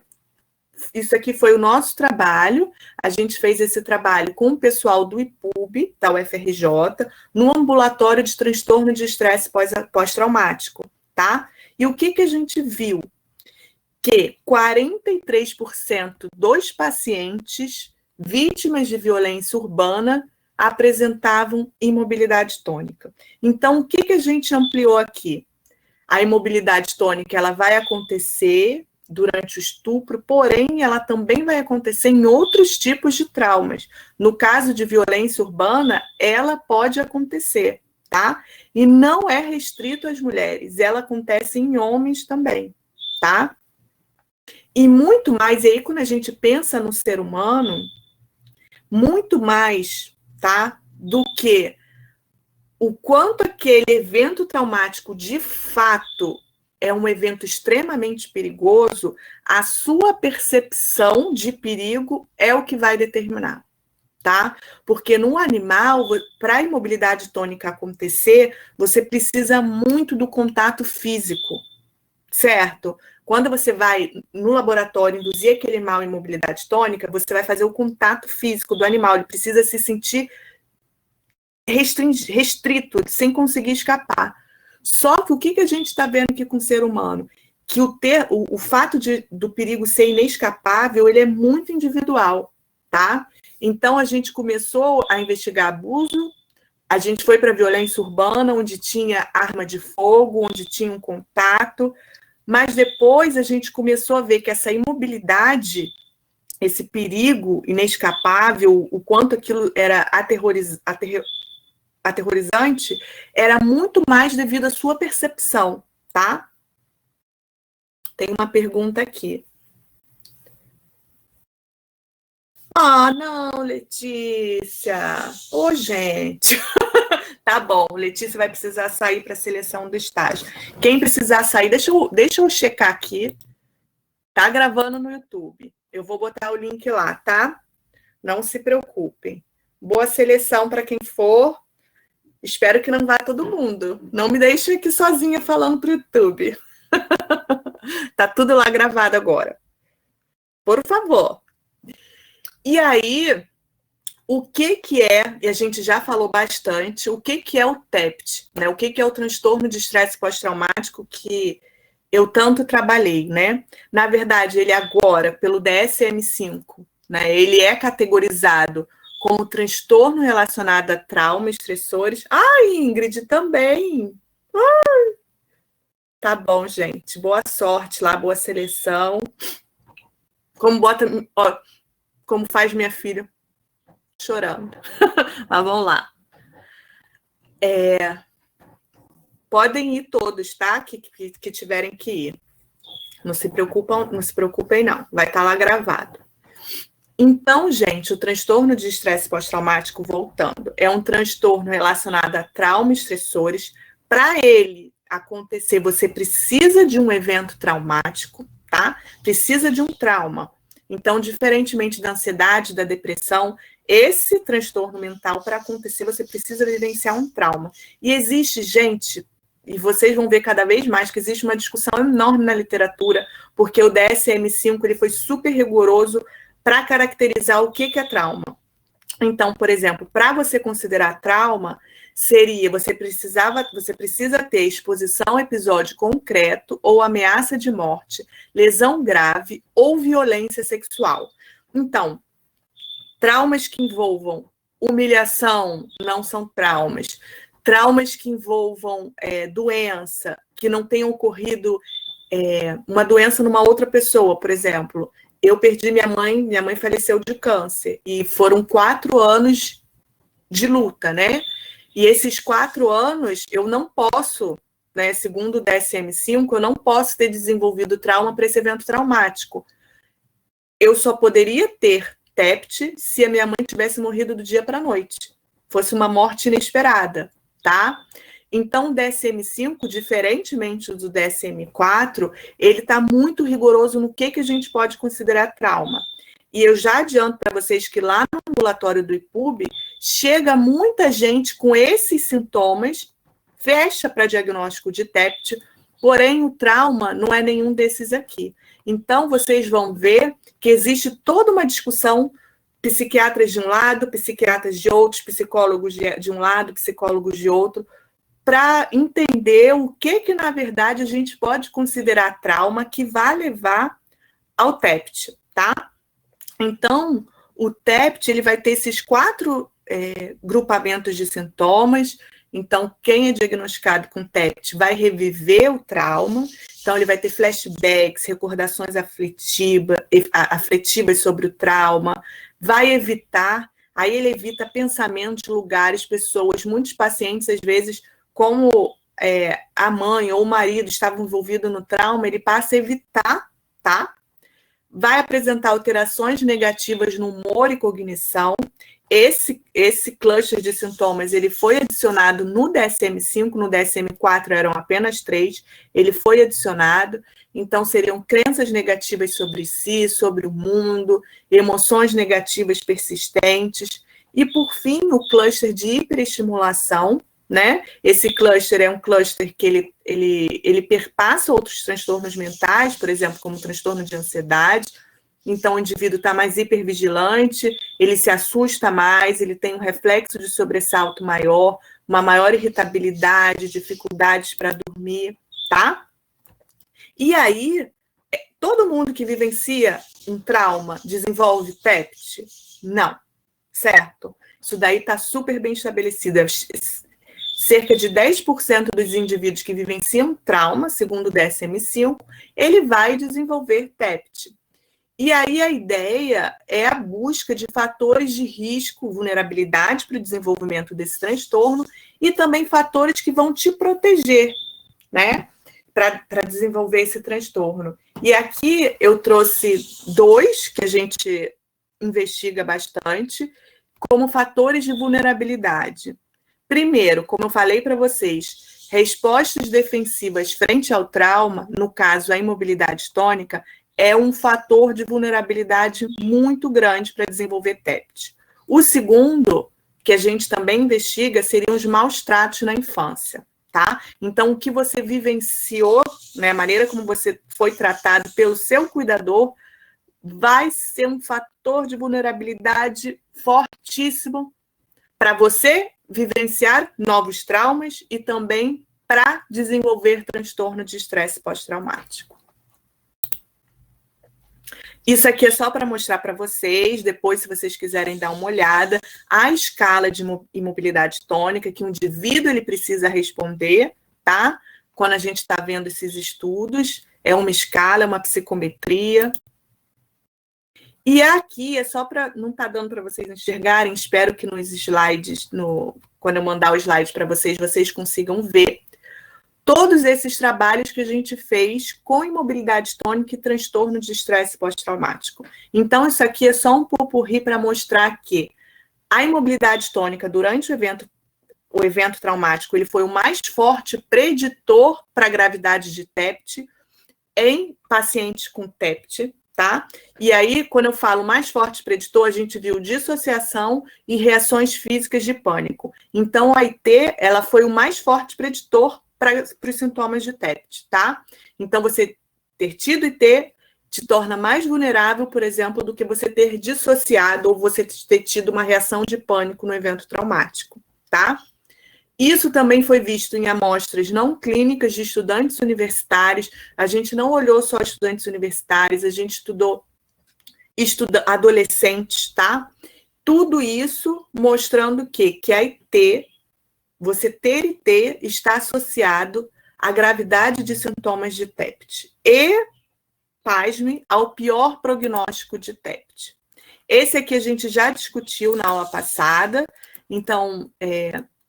isso aqui foi o nosso trabalho, a gente fez esse trabalho com o pessoal do IPUB, da UFRJ, no ambulatório de transtorno de estresse pós-traumático, tá? E o que a gente viu? Que 43% dos pacientes vítimas de violência urbana apresentavam imobilidade tônica. Então, o que a gente ampliou aqui? A imobilidade tônica, ela vai acontecer durante o estupro, porém, ela também vai acontecer em outros tipos de traumas. No caso de violência urbana, ela pode acontecer, tá? E não é restrito às mulheres, ela acontece em homens também, tá? E muito mais, e aí quando a gente pensa no ser humano, muito mais, tá? Do que o quanto aquele evento traumático de fato é um evento extremamente perigoso, a sua percepção de perigo é o que vai determinar, tá? Porque no animal, para a imobilidade tônica acontecer, você precisa muito do contato físico, certo? Quando você vai no laboratório induzir aquele animal em mobilidade tônica, você vai fazer o contato físico do animal, ele precisa se sentir restrito, sem conseguir escapar. Só que o que a gente está vendo aqui com o ser humano? Que o fato do perigo ser inescapável, ele é muito individual, tá? Então, a gente começou a investigar abuso, a gente foi para a violência urbana, onde tinha arma de fogo, onde tinha um contato, mas depois a gente começou a ver que essa imobilidade, esse perigo inescapável, o quanto aquilo era aterrorizante, era muito mais devido à sua percepção, tá? Tem uma pergunta aqui. Ah, não, Letícia. Ô, gente. Tá bom, Letícia vai precisar sair para a seleção do estágio. Quem precisar sair, deixa eu checar aqui. Tá gravando no YouTube. Eu vou botar o link lá, tá? Não se preocupem. Boa seleção para quem for. Espero que não vá todo mundo. Não me deixe aqui sozinha falando para o YouTube. Tá tudo lá gravado agora. Por favor. E aí, o que é, e a gente já falou bastante, o que é o TEPT, né? O que é o transtorno de estresse pós-traumático que eu tanto trabalhei, né? Na verdade, ele agora, pelo DSM-5, né? Ele é categorizado como transtorno relacionado a trauma, estressores. Ai, Ingrid, também. Ai. Tá bom, gente. Boa sorte lá, boa seleção. Como faz minha filha chorando. Mas vamos lá. Podem ir todos, tá? Que tiverem que ir. Não se preocupem, não. Vai estar lá gravado. Então, gente, o transtorno de estresse pós-traumático, voltando, é um transtorno relacionado a trauma e estressores. Para ele acontecer, você precisa de um evento traumático, tá? Precisa de um trauma. Então, diferentemente da ansiedade, da depressão, esse transtorno mental, para acontecer, você precisa vivenciar um trauma. E existe, gente, e vocês vão ver cada vez mais que existe uma discussão enorme na literatura, porque o DSM-5 ele foi super rigoroso para caracterizar o que é trauma. Então, por exemplo, para você considerar trauma, você precisa ter exposição a episódio concreto ou ameaça de morte, lesão grave ou violência sexual. Então, traumas que envolvam humilhação não são traumas. Traumas que envolvam doença, que não tenha ocorrido uma doença numa outra pessoa, por exemplo. Eu perdi minha mãe faleceu de câncer, e foram 4 anos de luta, né? E esses 4 anos, eu não posso, né, segundo o DSM-5, eu não posso ter desenvolvido trauma para esse evento traumático. Eu só poderia ter TEPT se a minha mãe tivesse morrido do dia para a noite. Fosse uma morte inesperada, tá? Então, o DSM-5, diferentemente do DSM-4, ele está muito rigoroso no que a gente pode considerar trauma. E eu já adianto para vocês que lá no ambulatório do IPUB, chega muita gente com esses sintomas, fecha para diagnóstico de TEPT, porém o trauma não é nenhum desses aqui. Então, vocês vão ver que existe toda uma discussão, psiquiatras de um lado, psiquiatras de outros, psicólogos de um lado, psicólogos de outro, para entender o que, na verdade, a gente pode considerar trauma que vai levar ao TEPT, tá? Então, o TEPT ele vai ter esses 4 grupamentos de sintomas. Então, quem é diagnosticado com TEPT vai reviver o trauma. Então, ele vai ter flashbacks, recordações afetivas sobre o trauma, vai evitar, aí ele evita pensamentos, lugares, pessoas. Muitos pacientes, às vezes, como a mãe ou o marido estavam envolvidos no trauma, ele passa a evitar, tá? Vai apresentar alterações negativas no humor e cognição. Esse cluster de sintomas, ele foi adicionado no DSM-5, no DSM-4 eram apenas 3, ele foi adicionado, então seriam crenças negativas sobre si, sobre o mundo, emoções negativas persistentes, e por fim, o cluster de hiperestimulação, né? Esse cluster é um cluster que ele perpassa outros transtornos mentais, por exemplo, como transtorno de ansiedade. Então, o indivíduo está mais hipervigilante, ele se assusta mais, ele tem um reflexo de sobressalto maior, uma maior irritabilidade, dificuldades para dormir, tá? E aí, todo mundo que vivencia um trauma desenvolve TEPT? Não, certo? Isso daí está super bem estabelecido. Cerca de 10% dos indivíduos que vivenciam trauma, segundo o DSM-5, ele vai desenvolver TEPT. E aí a ideia é a busca de fatores de risco, vulnerabilidade para o desenvolvimento desse transtorno e também fatores que vão te proteger, né, para desenvolver esse transtorno. E aqui eu trouxe 2 que a gente investiga bastante como fatores de vulnerabilidade. Primeiro, como eu falei para vocês, respostas defensivas frente ao trauma, no caso a imobilidade tônica, é um fator de vulnerabilidade muito grande para desenvolver TEPT. O segundo, que a gente também investiga, seriam os maus tratos na infância, tá? Então, o que você vivenciou, né, a maneira como você foi tratado pelo seu cuidador, vai ser um fator de vulnerabilidade fortíssimo para você vivenciar novos traumas e também para desenvolver transtorno de estresse pós-traumático. Isso aqui é só para mostrar para vocês, depois, se vocês quiserem dar uma olhada, a escala de imobilidade tônica que o indivíduo ele precisa responder, tá? Quando a gente está vendo esses estudos, é uma escala, é uma psicometria. E aqui é só para, não está dando para vocês enxergarem, espero que nos slides, quando eu mandar o slide para vocês, vocês consigam ver todos esses trabalhos que a gente fez com imobilidade tônica e transtorno de estresse pós-traumático. Então, isso aqui é só um popurrí para mostrar que a imobilidade tônica durante o evento traumático, ele foi o mais forte preditor para a gravidade de TEPT em pacientes com TEPT, tá? E aí, quando eu falo mais forte preditor, a gente viu dissociação e reações físicas de pânico. Então, a IT, ela foi o mais forte preditor para os sintomas de TEPT, tá? Então, você ter tido IT te torna mais vulnerável, por exemplo, do que você ter dissociado ou você ter tido uma reação de pânico no evento traumático, tá? Isso também foi visto em amostras não clínicas de estudantes universitários. A gente não olhou só estudantes universitários, a gente estudou adolescentes, tá? Tudo isso mostrando que a IT, você ter IT, está associado à gravidade de sintomas de TEPT. E, pasme, ao pior prognóstico de TEPT. Esse aqui a gente já discutiu na aula passada, então,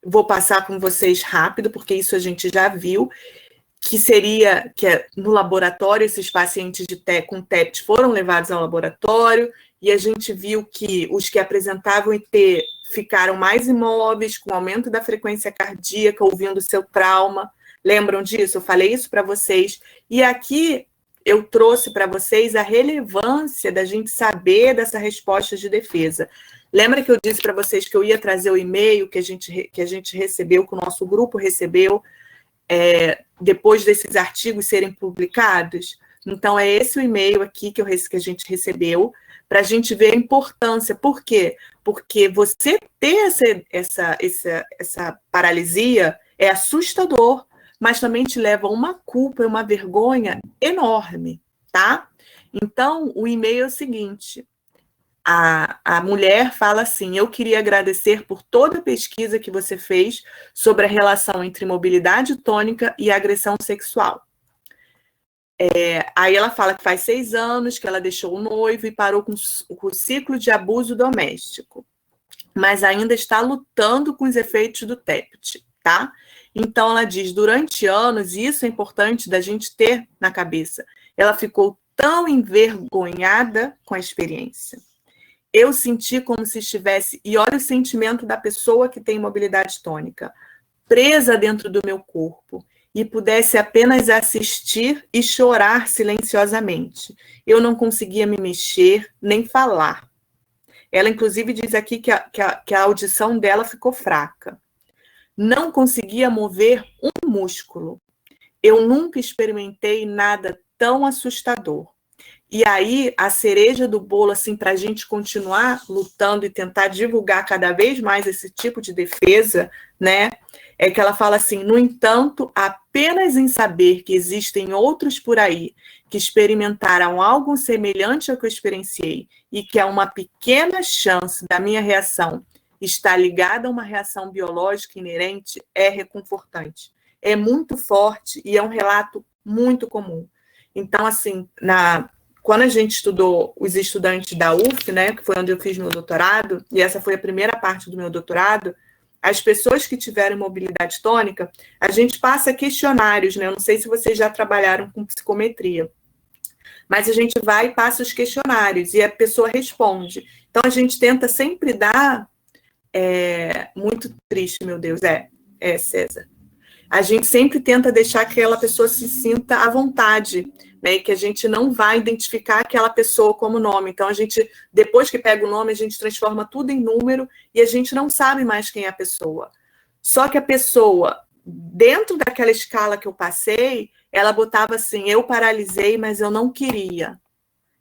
vou passar com vocês rápido, porque isso a gente já viu, que no laboratório, esses pacientes com TEPT foram levados ao laboratório, e a gente viu que os que apresentavam IT ficaram mais imóveis, com aumento da frequência cardíaca, ouvindo seu trauma. Lembram disso? Eu falei isso para vocês. E aqui eu trouxe para vocês a relevância da gente saber dessa resposta de defesa. Lembra que eu disse para vocês que eu ia trazer o e-mail que a gente recebeu, que o nosso grupo recebeu, depois desses artigos serem publicados? Então, é esse o e-mail aqui que a gente recebeu, para a gente ver a importância. Por quê? Porque você ter essa paralisia é assustador, mas também te leva a uma culpa e uma vergonha enorme, tá? Então, o e-mail é o seguinte: a mulher fala assim: eu queria agradecer por toda a pesquisa que você fez sobre a relação entre mobilidade tônica e agressão sexual. Aí ela fala que faz 6 anos que ela deixou o noivo e parou com o ciclo de abuso doméstico, mas ainda está lutando com os efeitos do TEPT, tá? Então ela diz, durante anos, e isso é importante da gente ter na cabeça, ela ficou tão envergonhada com a experiência. Eu senti como se estivesse, e olha o sentimento da pessoa que tem mobilidade tônica, presa dentro do meu corpo, e pudesse apenas assistir e chorar silenciosamente. Eu não conseguia me mexer, nem falar. Ela, inclusive, diz aqui que a audição dela ficou fraca. Não conseguia mover um músculo. Eu nunca experimentei nada tão assustador. E aí, a cereja do bolo, assim, para a gente continuar lutando e tentar divulgar cada vez mais esse tipo de defesa, né? É que ela fala assim: no entanto, apenas em saber que existem outros por aí que experimentaram algo semelhante ao que eu experienciei e que há uma pequena chance da minha reação estar ligada a uma reação biológica inerente é reconfortante. É muito forte e é um relato muito comum. Então, assim, quando a gente estudou os estudantes da UF, né, que foi onde eu fiz meu doutorado, e essa foi a primeira parte do meu doutorado, as pessoas que tiveram mobilidade tônica, a gente passa questionários, né? Eu não sei se vocês já trabalharam com psicometria, mas a gente vai e passa os questionários e a pessoa responde. Então, a gente tenta sempre dar... muito triste, meu Deus, César. A gente sempre tenta deixar que aquela pessoa se sinta à vontade, né, e que a gente não vai identificar aquela pessoa como nome. Então, a gente, depois que pega o nome, a gente transforma tudo em número e a gente não sabe mais quem é a pessoa. Só que a pessoa, dentro daquela escala que eu passei, ela botava assim: eu paralisei, mas eu não queria.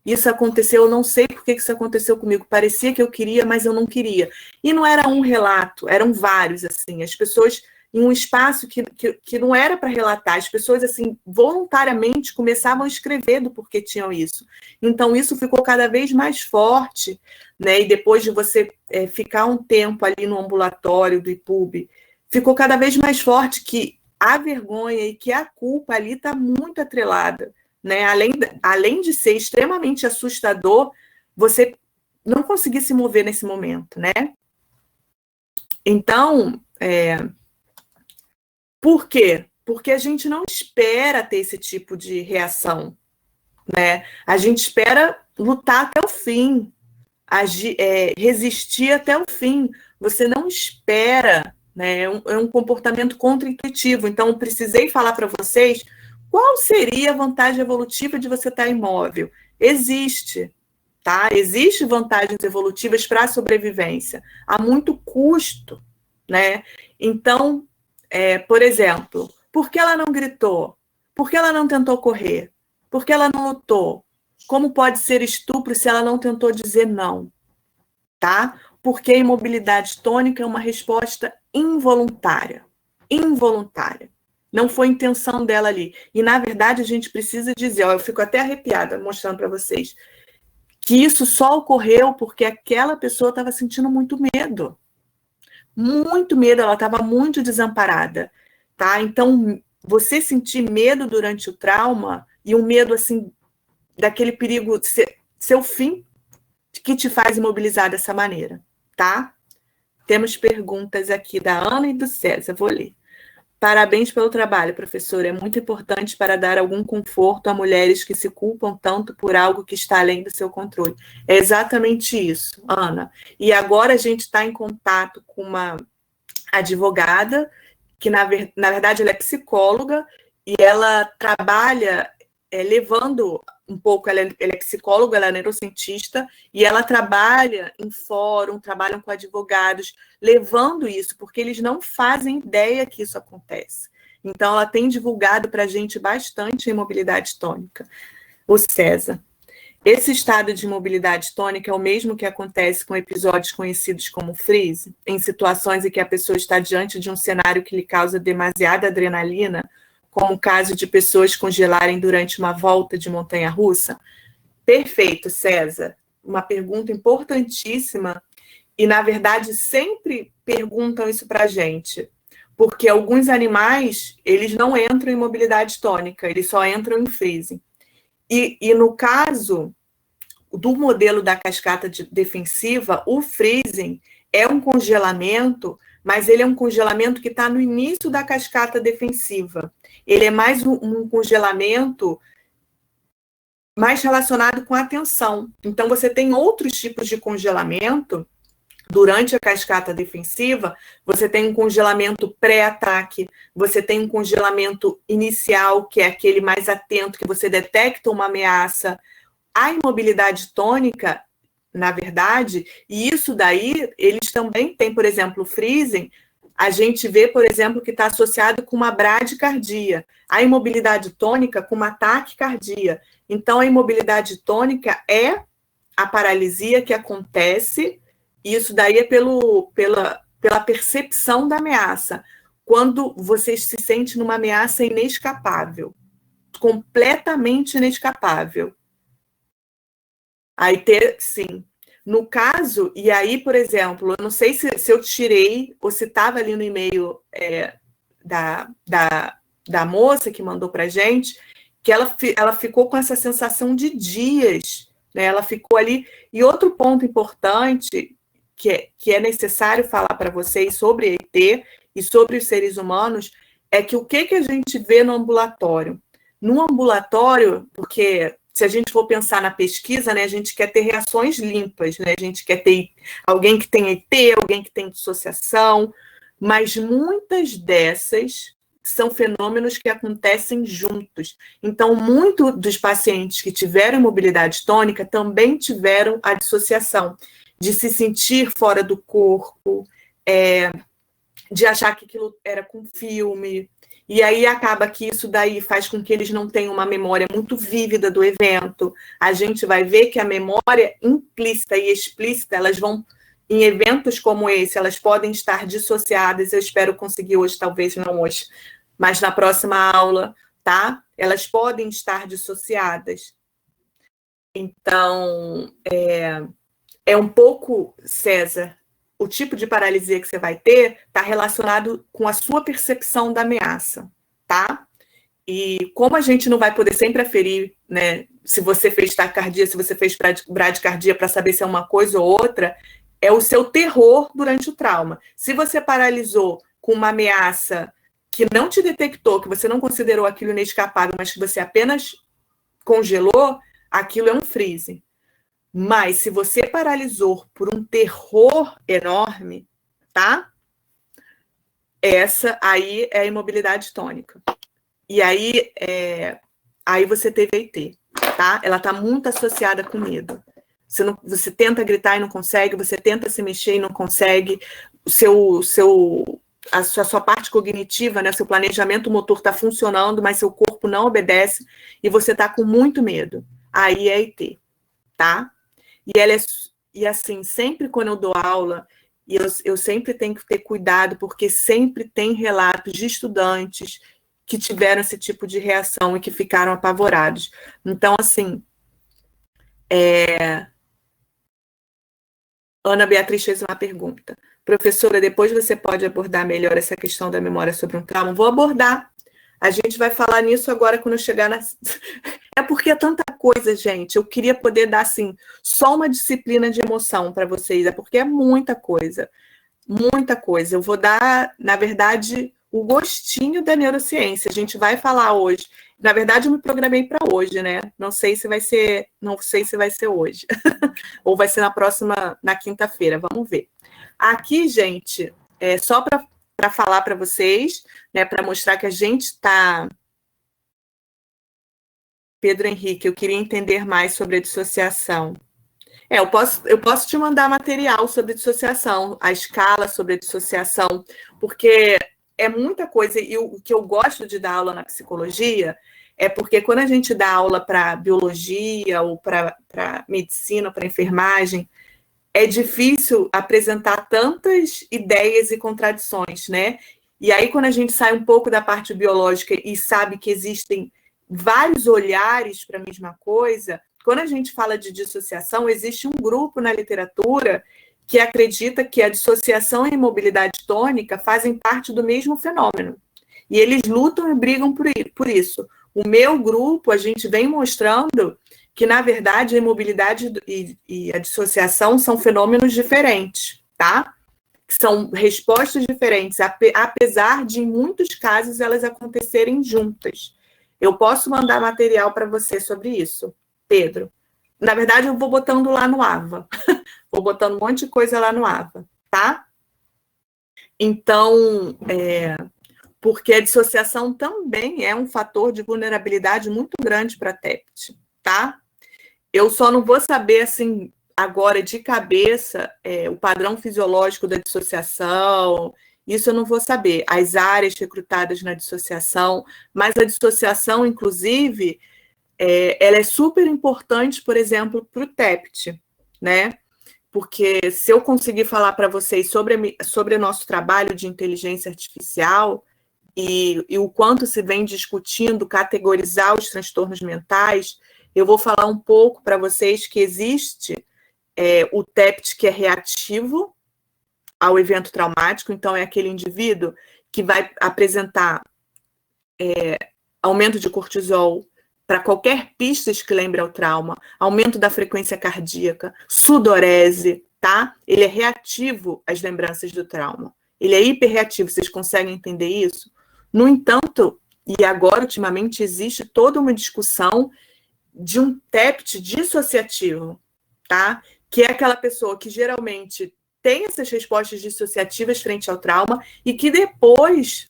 Isso aconteceu, eu não sei por que isso aconteceu comigo. Parecia que eu queria, mas eu não queria. E não era um relato, eram vários, assim. As pessoas, em um espaço que não era para relatar, as pessoas, assim, voluntariamente começavam a escrever do porquê tinham isso. Então, isso ficou cada vez mais forte, né? E depois de você ficar um tempo ali no ambulatório do IPUB, ficou cada vez mais forte que a vergonha e que a culpa ali está muito atrelada. Né? Além de ser extremamente assustador, você não conseguir se mover nesse momento, né? Então, por quê? Porque a gente não espera ter esse tipo de reação, né? A gente espera lutar até o fim, resistir até o fim. Você não espera, né? É um comportamento contra-intuitivo. Então, eu precisei falar para vocês qual seria a vantagem evolutiva de você estar imóvel. Existe, tá? Existem vantagens evolutivas para a sobrevivência, a muito custo, né? Então, por exemplo, por que ela não gritou? Por que ela não tentou correr? Por que ela não lutou? Como pode ser estupro se ela não tentou dizer não? Tá? Porque a imobilidade tônica é uma resposta involuntária. Involuntária. Não foi intenção dela ali. E, na verdade, a gente precisa dizer, eu fico até arrepiada mostrando para vocês, que isso só ocorreu porque aquela pessoa estava sentindo muito medo. Muito medo, ela estava muito desamparada. Tá? Então, você sentir medo durante o trauma, e um medo, assim, daquele perigo ser o fim, que te faz imobilizar dessa maneira, tá? Temos perguntas aqui da Ana e do César, vou ler. Parabéns pelo trabalho, professora. É muito importante para dar algum conforto a mulheres que se culpam tanto por algo que está além do seu controle. É exatamente isso, Ana. E agora a gente está em contato com uma advogada, que na verdade ela é psicóloga, e ela trabalha levando um pouco, ela é psicóloga, ela é neurocientista, e ela trabalha em fórum, trabalham com advogados, levando isso, porque eles não fazem ideia que isso acontece. Então, ela tem divulgado para a gente bastante a imobilidade tônica. O César. Esse estado de imobilidade tônica é o mesmo que acontece com episódios conhecidos como freeze, em situações em que a pessoa está diante de um cenário que lhe causa demasiada adrenalina, como o caso de pessoas congelarem durante uma volta de montanha-russa? Perfeito, César. Uma pergunta importantíssima, e, na verdade, sempre perguntam isso para a gente, porque alguns animais, eles não entram em mobilidade tônica, eles só entram em freezing. E no caso do modelo da cascata defensiva, o freezing é um congelamento, mas ele é um congelamento que está no início da cascata defensiva. Ele é mais um congelamento mais relacionado com a tensão. Então, você tem outros tipos de congelamento durante a cascata defensiva. Você tem um congelamento pré-ataque, você tem um congelamento inicial, que é aquele mais atento, que você detecta uma ameaça. A imobilidade tônica, na verdade, e isso daí, eles também têm, por exemplo, o freezing, a gente vê, por exemplo, que está associado com uma bradicardia. A imobilidade tônica com uma taquicardia. Então, a imobilidade tônica é a paralisia que acontece, e isso daí é pela percepção da ameaça. Quando você se sente numa ameaça inescapável, completamente inescapável. Aí, sim. No caso, e aí, por exemplo, eu não sei se eu tirei ou se estava ali no e-mail da moça que mandou para a gente, que ela ficou com essa sensação de dias, né? Ela ficou ali. E outro ponto importante que é necessário falar para vocês sobre ET e sobre os seres humanos é que o que a gente vê no ambulatório? No ambulatório, porque se a gente for pensar na pesquisa, né, a gente quer ter reações limpas, né? A gente quer ter alguém que tem ET, alguém que tem dissociação, mas muitas dessas são fenômenos que acontecem juntos. Então, muitos dos pacientes que tiveram imobilidade tônica também tiveram a dissociação, de se sentir fora do corpo, de achar que aquilo era com filme. E aí acaba que isso daí faz com que eles não tenham uma memória muito vívida do evento. A gente vai ver que a memória implícita e explícita, elas vão, em eventos como esse, elas podem estar dissociadas. Eu espero conseguir hoje, talvez não hoje, mas na próxima aula, tá? Elas podem estar dissociadas. Então, é um pouco, César, o tipo de paralisia que você vai ter está relacionado com a sua percepção da ameaça, tá? E como a gente não vai poder sempre aferir, né, se você fez taquicardia, se você fez bradicardia para saber se é uma coisa ou outra, é o seu terror durante o trauma. Se você paralisou com uma ameaça que não te detectou, que você não considerou aquilo inescapável, mas que você apenas congelou, aquilo é um freeze. Mas se você paralisou por um terror enorme, tá? Essa aí é a imobilidade tônica. E aí, aí você teve ET, tá? Ela está muito associada com medo. Você tenta gritar e não consegue, você tenta se mexer e não consegue, a sua parte cognitiva, né, seu planejamento motor está funcionando, mas seu corpo não obedece e você está com muito medo. Aí é ET, tá? E assim, sempre quando eu dou aula, e eu sempre tenho que ter cuidado, porque sempre tem relatos de estudantes que tiveram esse tipo de reação e que ficaram apavorados. Então, assim, Ana Beatriz fez uma pergunta. Professora, depois você pode abordar melhor essa questão da memória sobre um trauma? Vou abordar. A gente vai falar nisso agora quando eu chegar na... É porque é tanta coisa, gente. Eu queria poder dar, assim, só uma disciplina de emoção para vocês. É porque é muita coisa. Muita coisa. Eu vou dar, na verdade, o gostinho da neurociência. A gente vai falar hoje. Na verdade, eu me programei para hoje, né? Não sei se vai ser hoje. Ou vai ser na quinta-feira. Vamos ver. Aqui, gente, só para falar para vocês, né? Para mostrar que a gente está... Pedro Henrique, eu queria entender mais sobre a dissociação. Eu posso te mandar material sobre dissociação, a escala sobre a dissociação, porque é muita coisa, e o que eu gosto de dar aula na psicologia é porque quando a gente dá aula para biologia, ou para medicina, para enfermagem, é difícil apresentar tantas ideias e contradições, né? E aí, quando a gente sai um pouco da parte biológica e sabe que existem vários olhares para a mesma coisa, quando a gente fala de dissociação, existe um grupo na literatura que acredita que a dissociação e a imobilidade tônica fazem parte do mesmo fenômeno. E eles lutam e brigam por isso. O meu grupo, a gente vem mostrando que, na verdade, a imobilidade e a dissociação são fenômenos diferentes, tá? São respostas diferentes, apesar de, em muitos casos, elas acontecerem juntas. Eu posso mandar material para você sobre isso, Pedro. Na verdade, eu vou botando lá no AVA. Vou botando um monte de coisa lá no AVA, tá? Então, porque a dissociação também é um fator de vulnerabilidade muito grande para a TEPT, tá? Eu só não vou saber, assim, agora de cabeça, o padrão fisiológico da dissociação, isso eu não vou saber. As áreas recrutadas na dissociação, mas a dissociação, inclusive, ela é super importante, por exemplo, para o TEPT, né? Porque se eu conseguir falar para vocês sobre o nosso trabalho de inteligência artificial e o quanto se vem discutindo categorizar os transtornos mentais, eu vou falar um pouco para vocês que existe o TEPT que é reativo ao evento traumático, então é aquele indivíduo que vai apresentar aumento de cortisol para qualquer pista que lembre ao trauma, aumento da frequência cardíaca, sudorese, tá? Ele é reativo às lembranças do trauma. Ele é hiperreativo, vocês conseguem entender isso? No entanto, e agora, ultimamente, existe toda uma discussão de um TEPT dissociativo, tá? Que é aquela pessoa que geralmente tem essas respostas dissociativas frente ao trauma e que depois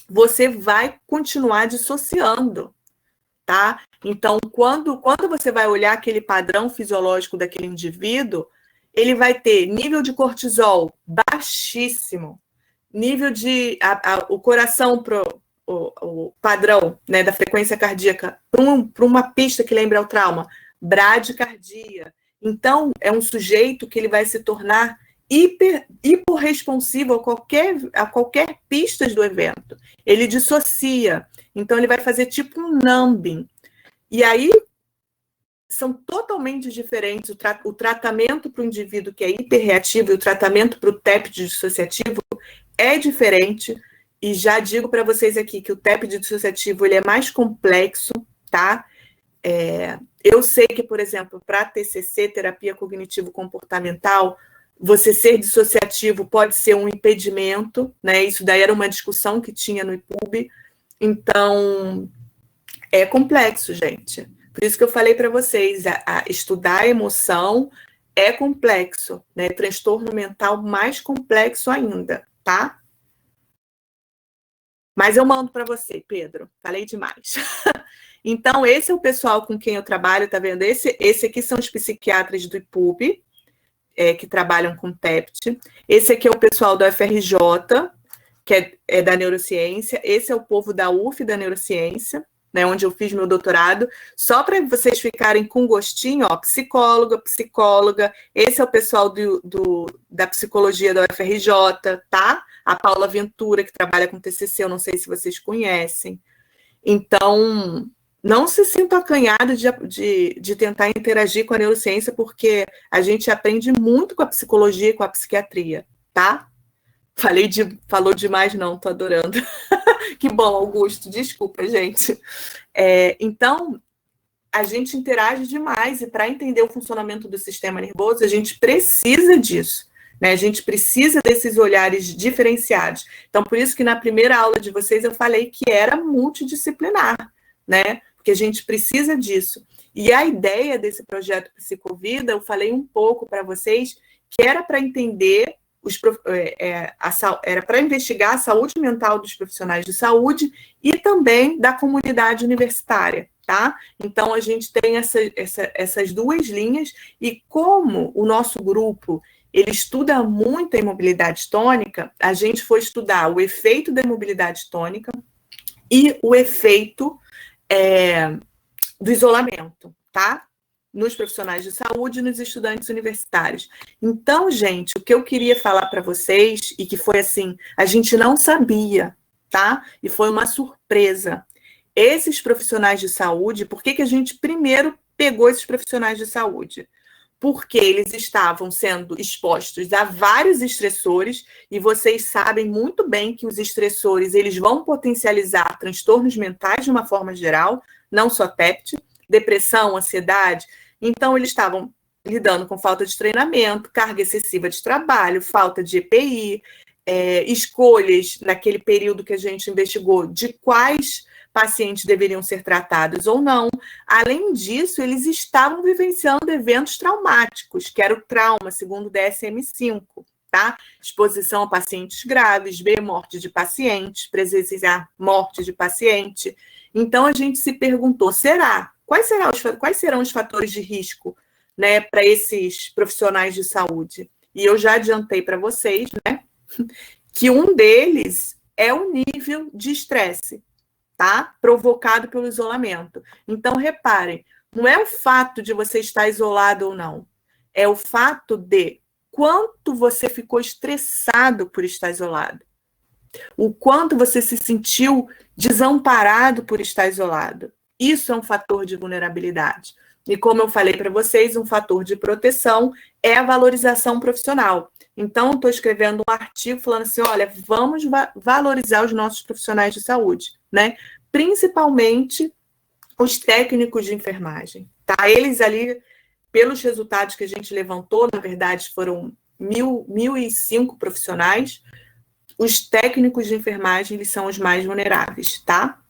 você vai continuar dissociando, tá? Então, quando você vai olhar aquele padrão fisiológico daquele indivíduo, ele vai ter nível de cortisol baixíssimo, nível de... o coração o padrão, né, da frequência cardíaca para uma pista que lembra o trauma, bradicardia. Então, é um sujeito que ele vai se tornar hiporresponsivo a qualquer pista do evento. Ele dissocia. Então, ele vai fazer tipo um numbing. E aí, são totalmente diferentes. O tratamento para o indivíduo que é hiperreativo e o tratamento para o TEPT dissociativo é diferente. E já digo para vocês aqui que o TEPT dissociativo ele é mais complexo, tá? Eu sei que, por exemplo, para TCC, terapia cognitivo-comportamental, você ser dissociativo pode ser um impedimento, né? Isso daí era uma discussão que tinha no IPUB. Então, é complexo, gente. Por isso que eu falei para vocês, estudar a emoção é complexo, né? Transtorno mental mais complexo ainda, tá? Mas eu mando para você, Pedro. Falei demais. Então, esse é o pessoal com quem eu trabalho, tá vendo? Esse aqui são os psiquiatras do IPUB, que trabalham com TEPT. Esse aqui é o pessoal do FRJ, que é da neurociência. Esse é o povo da UF, da neurociência, né, onde eu fiz meu doutorado. Só para vocês ficarem com gostinho, ó, psicóloga. Esse é o pessoal da psicologia da UFRJ, tá? A Paula Ventura, que trabalha com TCC, eu não sei se vocês conhecem. Então, não se sinta acanhado de tentar interagir com a neurociência, porque a gente aprende muito com a psicologia e com a psiquiatria, tá? Falou demais, não, tô adorando. Que bom, Augusto, desculpa, gente. Então, a gente interage demais, e para entender o funcionamento do sistema nervoso, a gente precisa disso. né? A gente precisa desses olhares diferenciados. Então, por isso que na primeira aula de vocês eu falei que era multidisciplinar, né? Porque a gente precisa disso. E a ideia desse projeto Psicovida, eu falei um pouco para vocês, que era para entender, era para investigar a saúde mental dos profissionais de saúde e também da comunidade universitária, tá? Então, a gente tem essas duas linhas, e como o nosso grupo ele estuda muito a imobilidade tônica, a gente foi estudar o efeito da imobilidade tônica e o efeito do isolamento, tá? Nos profissionais de saúde e nos estudantes universitários. Então, gente, o que eu queria falar para vocês, e que foi assim, a gente não sabia, tá? E foi uma surpresa. Esses profissionais de saúde, por que a gente primeiro pegou esses profissionais de saúde? Porque eles estavam sendo expostos a vários estressores, e vocês sabem muito bem que os estressores eles vão potencializar transtornos mentais de uma forma geral, não só TEPT, depressão, ansiedade. Então, eles estavam lidando com falta de treinamento, carga excessiva de trabalho, falta de EPI, escolhas naquele período que a gente investigou de quais pacientes deveriam ser tratados ou não. Além disso, eles estavam vivenciando eventos traumáticos, que era o trauma, segundo o DSM-5, tá? Exposição a pacientes graves, ver morte de pacientes, presenciar morte de paciente. Então, a gente se perguntou, quais serão os fatores de risco, né, para esses profissionais de saúde? E eu já adiantei para vocês, né, que um deles é o nível de estresse, tá? Provocado pelo isolamento. Então, reparem, não é o fato de você estar isolado ou não, é o fato de quanto você ficou estressado por estar isolado, o quanto você se sentiu desamparado por estar isolado. Isso é um fator de vulnerabilidade. E como eu falei para vocês, um fator de proteção é a valorização profissional. Então, estou escrevendo um artigo falando assim, olha, vamos valorizar os nossos profissionais de saúde, né? Principalmente os técnicos de enfermagem, tá? Eles ali, pelos resultados que a gente levantou, na verdade, foram 1.005 profissionais, os técnicos de enfermagem, eles são os mais vulneráveis, tá?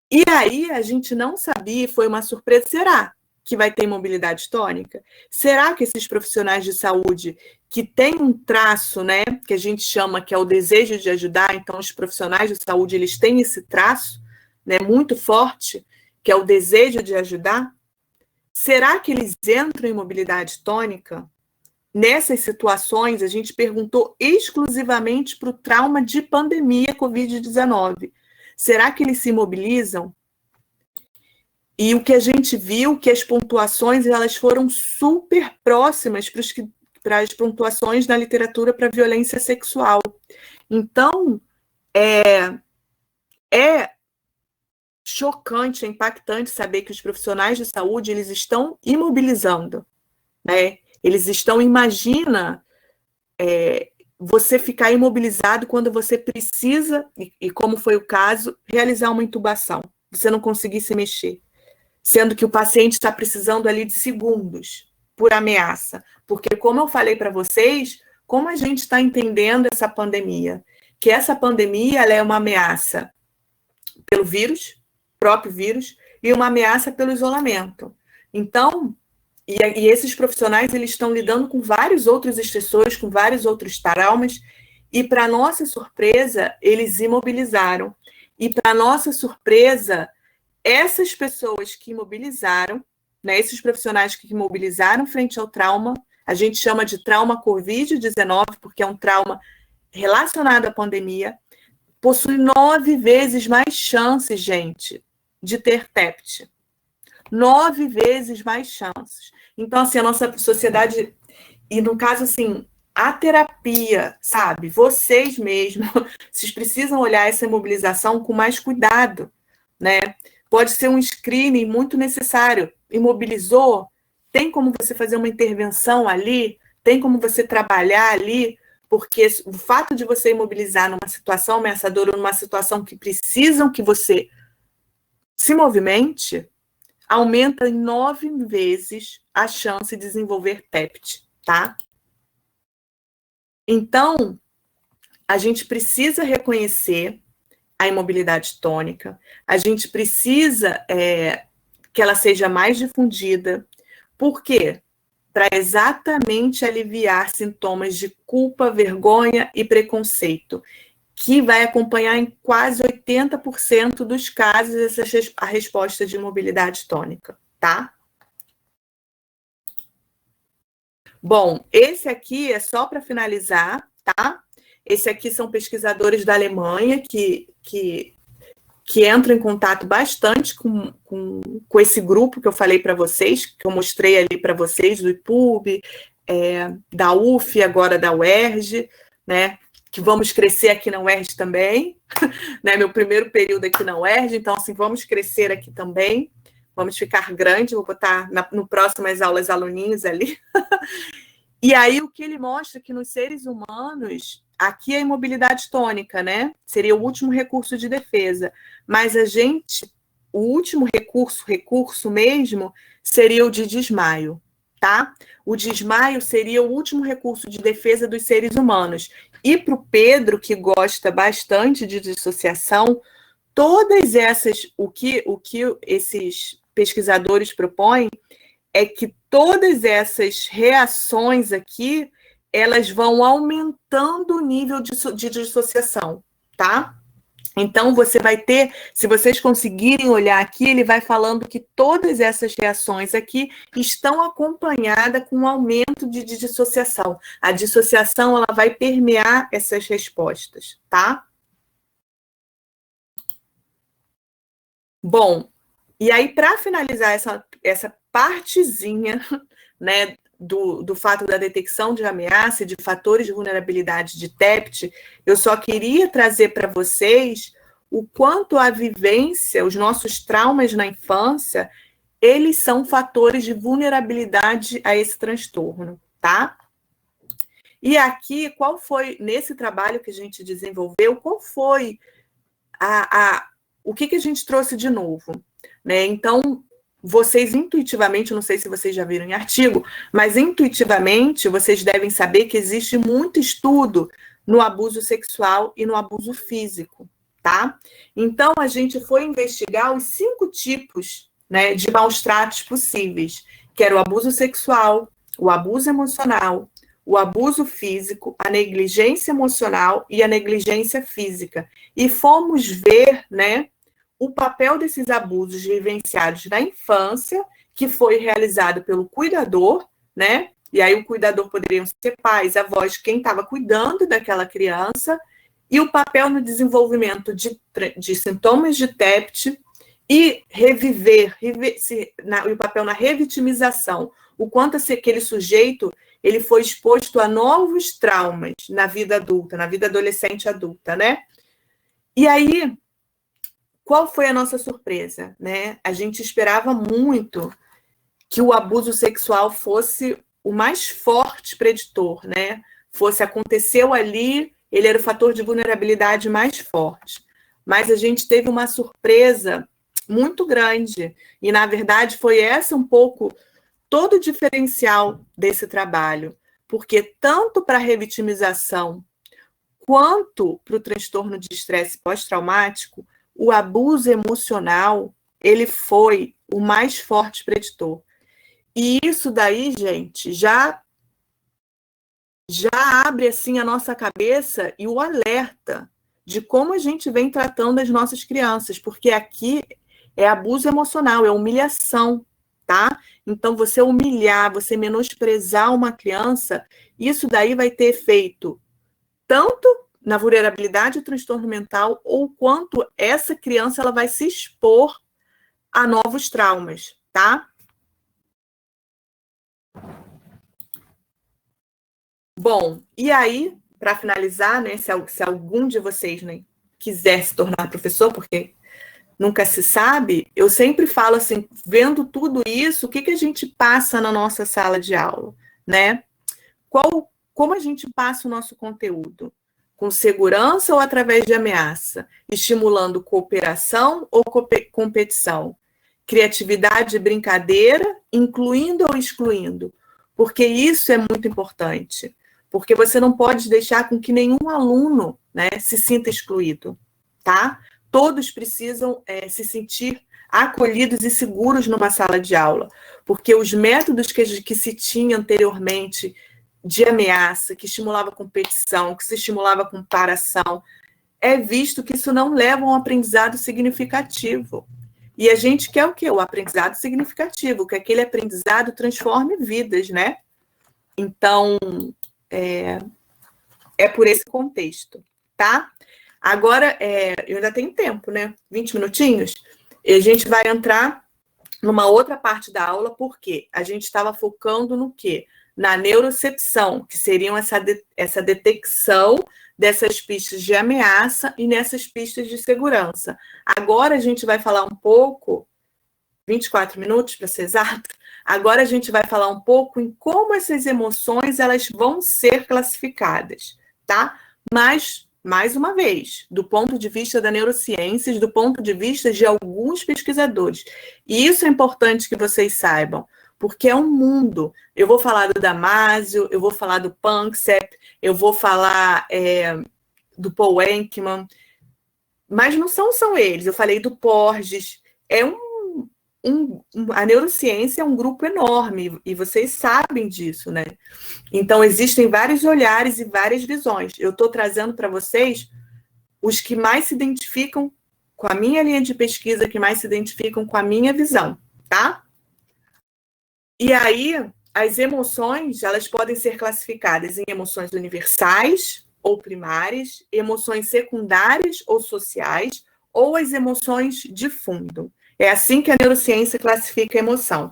E aí, a gente não sabia, foi uma surpresa, será que vai ter mobilidade tônica? Será que esses profissionais de saúde que têm um traço, né, que a gente chama que é o desejo de ajudar, então os profissionais de saúde, eles têm esse traço, né, muito forte, que é o desejo de ajudar? Será que eles entram em mobilidade tônica? Nessas situações, a gente perguntou exclusivamente para o trauma de pandemia Covid-19. Será que eles se mobilizam? E o que a gente viu, que as pontuações elas foram super próximas para as pontuações na literatura para violência sexual. Então, é chocante, é impactante saber que os profissionais de saúde eles estão imobilizando, né? Eles estão, imagina, você ficar imobilizado quando você precisa, e como foi o caso, realizar uma intubação. Você não conseguir se mexer, sendo que o paciente está precisando ali de segundos por ameaça. Porque, como eu falei para vocês, como a gente está entendendo essa pandemia? Que essa pandemia ela é uma ameaça pelo vírus, próprio vírus, e uma ameaça pelo isolamento. Então, e esses profissionais eles estão lidando com vários outros estressores, com vários outros traumas, e para nossa surpresa, eles imobilizaram. E para nossa surpresa, essas pessoas que imobilizaram, né, esses profissionais que imobilizaram frente ao trauma, a gente chama de trauma Covid-19, porque é um trauma relacionado à pandemia, possui 9 vezes mais chances, gente, de ter TEPT. 9 vezes mais chances. Então, assim, a nossa sociedade, e no caso, assim, a terapia, sabe? Vocês mesmos, vocês precisam olhar essa imobilização com mais cuidado, né? Pode ser um screening muito necessário. Imobilizou, tem como você fazer uma intervenção ali, tem como você trabalhar ali, porque o fato de você imobilizar numa situação ameaçadora, ou numa situação que precisam que você se movimente, aumenta em 9 vezes a chance de desenvolver TEPT, tá? Então, a gente precisa reconhecer a imobilidade tônica, a gente precisa que ela seja mais difundida. Por quê? Para exatamente aliviar sintomas de culpa, vergonha e preconceito, que vai acompanhar em quase 80% dos casos a resposta de imobilidade tônica, tá? Bom, esse aqui é só para finalizar, tá? Esse aqui são pesquisadores da Alemanha que entram em contato bastante com esse grupo que eu falei para vocês, que eu mostrei ali para vocês, do IPUB, da UF, agora da UERJ, né? Que vamos crescer aqui na UERJ também, né? Meu primeiro período aqui na UERJ, então, assim, vamos crescer aqui também, vamos ficar grande, vou botar no próximo as aulas aluninhos ali. E aí, o que ele mostra que nos seres humanos, aqui é a imobilidade tônica, né? Seria o último recurso de defesa. Mas o último recurso mesmo, seria o de desmaio, tá? O desmaio seria o último recurso de defesa dos seres humanos. E para o Pedro, que gosta bastante de dissociação, todas essas, o que esses pesquisadores propõem é que todas essas reações aqui, elas vão aumentando o nível de dissociação, tá? Então, você vai ter, se vocês conseguirem olhar aqui, ele vai falando que todas essas reações aqui estão acompanhadas com um aumento de dissociação. A dissociação, ela vai permear essas respostas, tá? Bom, e aí, para finalizar essa partezinha, né, do fato da detecção de ameaça e de fatores de vulnerabilidade de TEPT, eu só queria trazer para vocês o quanto a vivência, os nossos traumas na infância, eles são fatores de vulnerabilidade a esse transtorno, tá? E aqui, qual foi, nesse trabalho que a gente desenvolveu, qual foi o que a gente trouxe de novo, né? Então, vocês intuitivamente, não sei se vocês já viram em artigo, mas intuitivamente vocês devem saber que existe muito estudo no abuso sexual e no abuso físico, tá? Então, a gente foi investigar os 5 tipos, né, de maus-tratos possíveis, que era o abuso sexual, o abuso emocional, o abuso físico, a negligência emocional e a negligência física. E fomos ver, né, o papel desses abusos vivenciados na infância, que foi realizado pelo cuidador, né? E aí o cuidador poderiam ser pais, avós, quem estava cuidando daquela criança, e o papel no desenvolvimento de sintomas de TEPT e o papel na revitimização, o quanto aquele sujeito ele foi exposto a novos traumas na vida adulta, na vida adolescente adulta, né? E aí, qual foi a nossa surpresa, né? A gente esperava muito que o abuso sexual fosse o mais forte preditor, né? Aconteceu ali, ele era o fator de vulnerabilidade mais forte. Mas a gente teve uma surpresa muito grande. E, na verdade, foi essa um pouco todo o diferencial desse trabalho. Porque tanto para a revitimização quanto para o transtorno de estresse pós-traumático, o abuso emocional, ele foi o mais forte preditor. E isso daí, gente, já abre assim a nossa cabeça e o alerta de como a gente vem tratando as nossas crianças, porque aqui é abuso emocional, é humilhação, tá? Então, você humilhar, você menosprezar uma criança, isso daí vai ter efeito tanto na vulnerabilidade e transtorno mental, ou quanto essa criança ela vai se expor a novos traumas, tá? Bom, e aí, para finalizar, né, se algum de vocês, né, quiser se tornar professor, porque nunca se sabe, eu sempre falo assim, vendo tudo isso, o que a gente passa na nossa sala de aula, né? Como a gente passa o nosso conteúdo? Com segurança ou através de ameaça? Estimulando cooperação ou competição? Criatividade e brincadeira, incluindo ou excluindo? Porque isso é muito importante. porque você não pode deixar com que nenhum aluno, né, se sinta excluído, tá? Todos precisam se sentir acolhidos e seguros numa sala de aula, porque os métodos que se tinha anteriormente de ameaça, que estimulava a competição, que se estimulava a comparação, é visto que isso não leva a um aprendizado significativo. E a gente quer o quê? O aprendizado significativo, que aquele aprendizado transforme vidas, né? Então, é por esse contexto, tá? Agora, eu ainda tenho tempo, né? 20 minutinhos. E a gente vai entrar numa outra parte da aula, porque a gente estava focando no quê? Na neurocepção, que seriam essa detecção dessas pistas de ameaça e nessas pistas de segurança. Agora a gente vai falar um pouco, 24 minutos para ser exato, agora a gente vai falar um pouco em como essas emoções elas vão ser classificadas, tá? Mas, mais uma vez, do ponto de vista da neurociência, do ponto de vista de alguns pesquisadores. E isso é importante que vocês saibam, porque é um mundo. Eu vou falar do Damasio, eu vou falar do Panksepp, eu vou falar do Paul Ekman, mas não são eles. Eu falei do Porges. A neurociência é um grupo enorme, e vocês sabem disso, né? Então, existem vários olhares e várias visões. Eu estou trazendo para vocês os que mais se identificam com a minha linha de pesquisa, que mais se identificam com a minha visão, tá? E aí, as emoções, elas podem ser classificadas em emoções universais ou primárias, emoções secundárias ou sociais, ou as emoções de fundo. É assim que a neurociência classifica a emoção.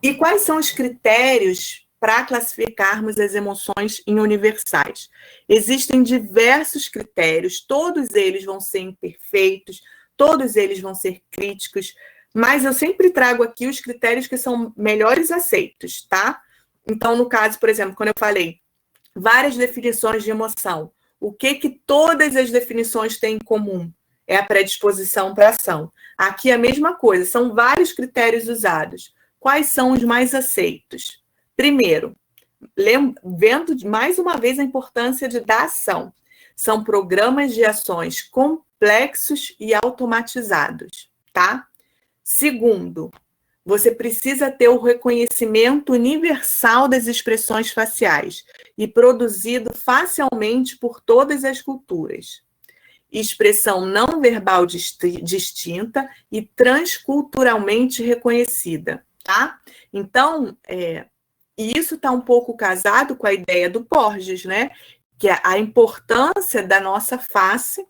E quais são os critérios para classificarmos as emoções em universais? Existem diversos critérios, todos eles vão ser imperfeitos, todos eles vão ser críticos, mas eu sempre trago aqui os critérios que são melhores aceitos, tá? Então, no caso, por exemplo, quando eu falei várias definições de emoção, o que todas as definições têm em comum? É a predisposição para ação. Aqui é a mesma coisa, são vários critérios usados. Quais são os mais aceitos? Primeiro, vendo mais uma vez a importância da ação. São programas de ações complexos e automatizados, tá? Segundo, você precisa ter o reconhecimento universal das expressões faciais e produzido facilmente por todas as culturas. Expressão não verbal distinta e transculturalmente reconhecida, tá? Então, e isso está um pouco casado com a ideia do Porges, né? Que é a importância da nossa face,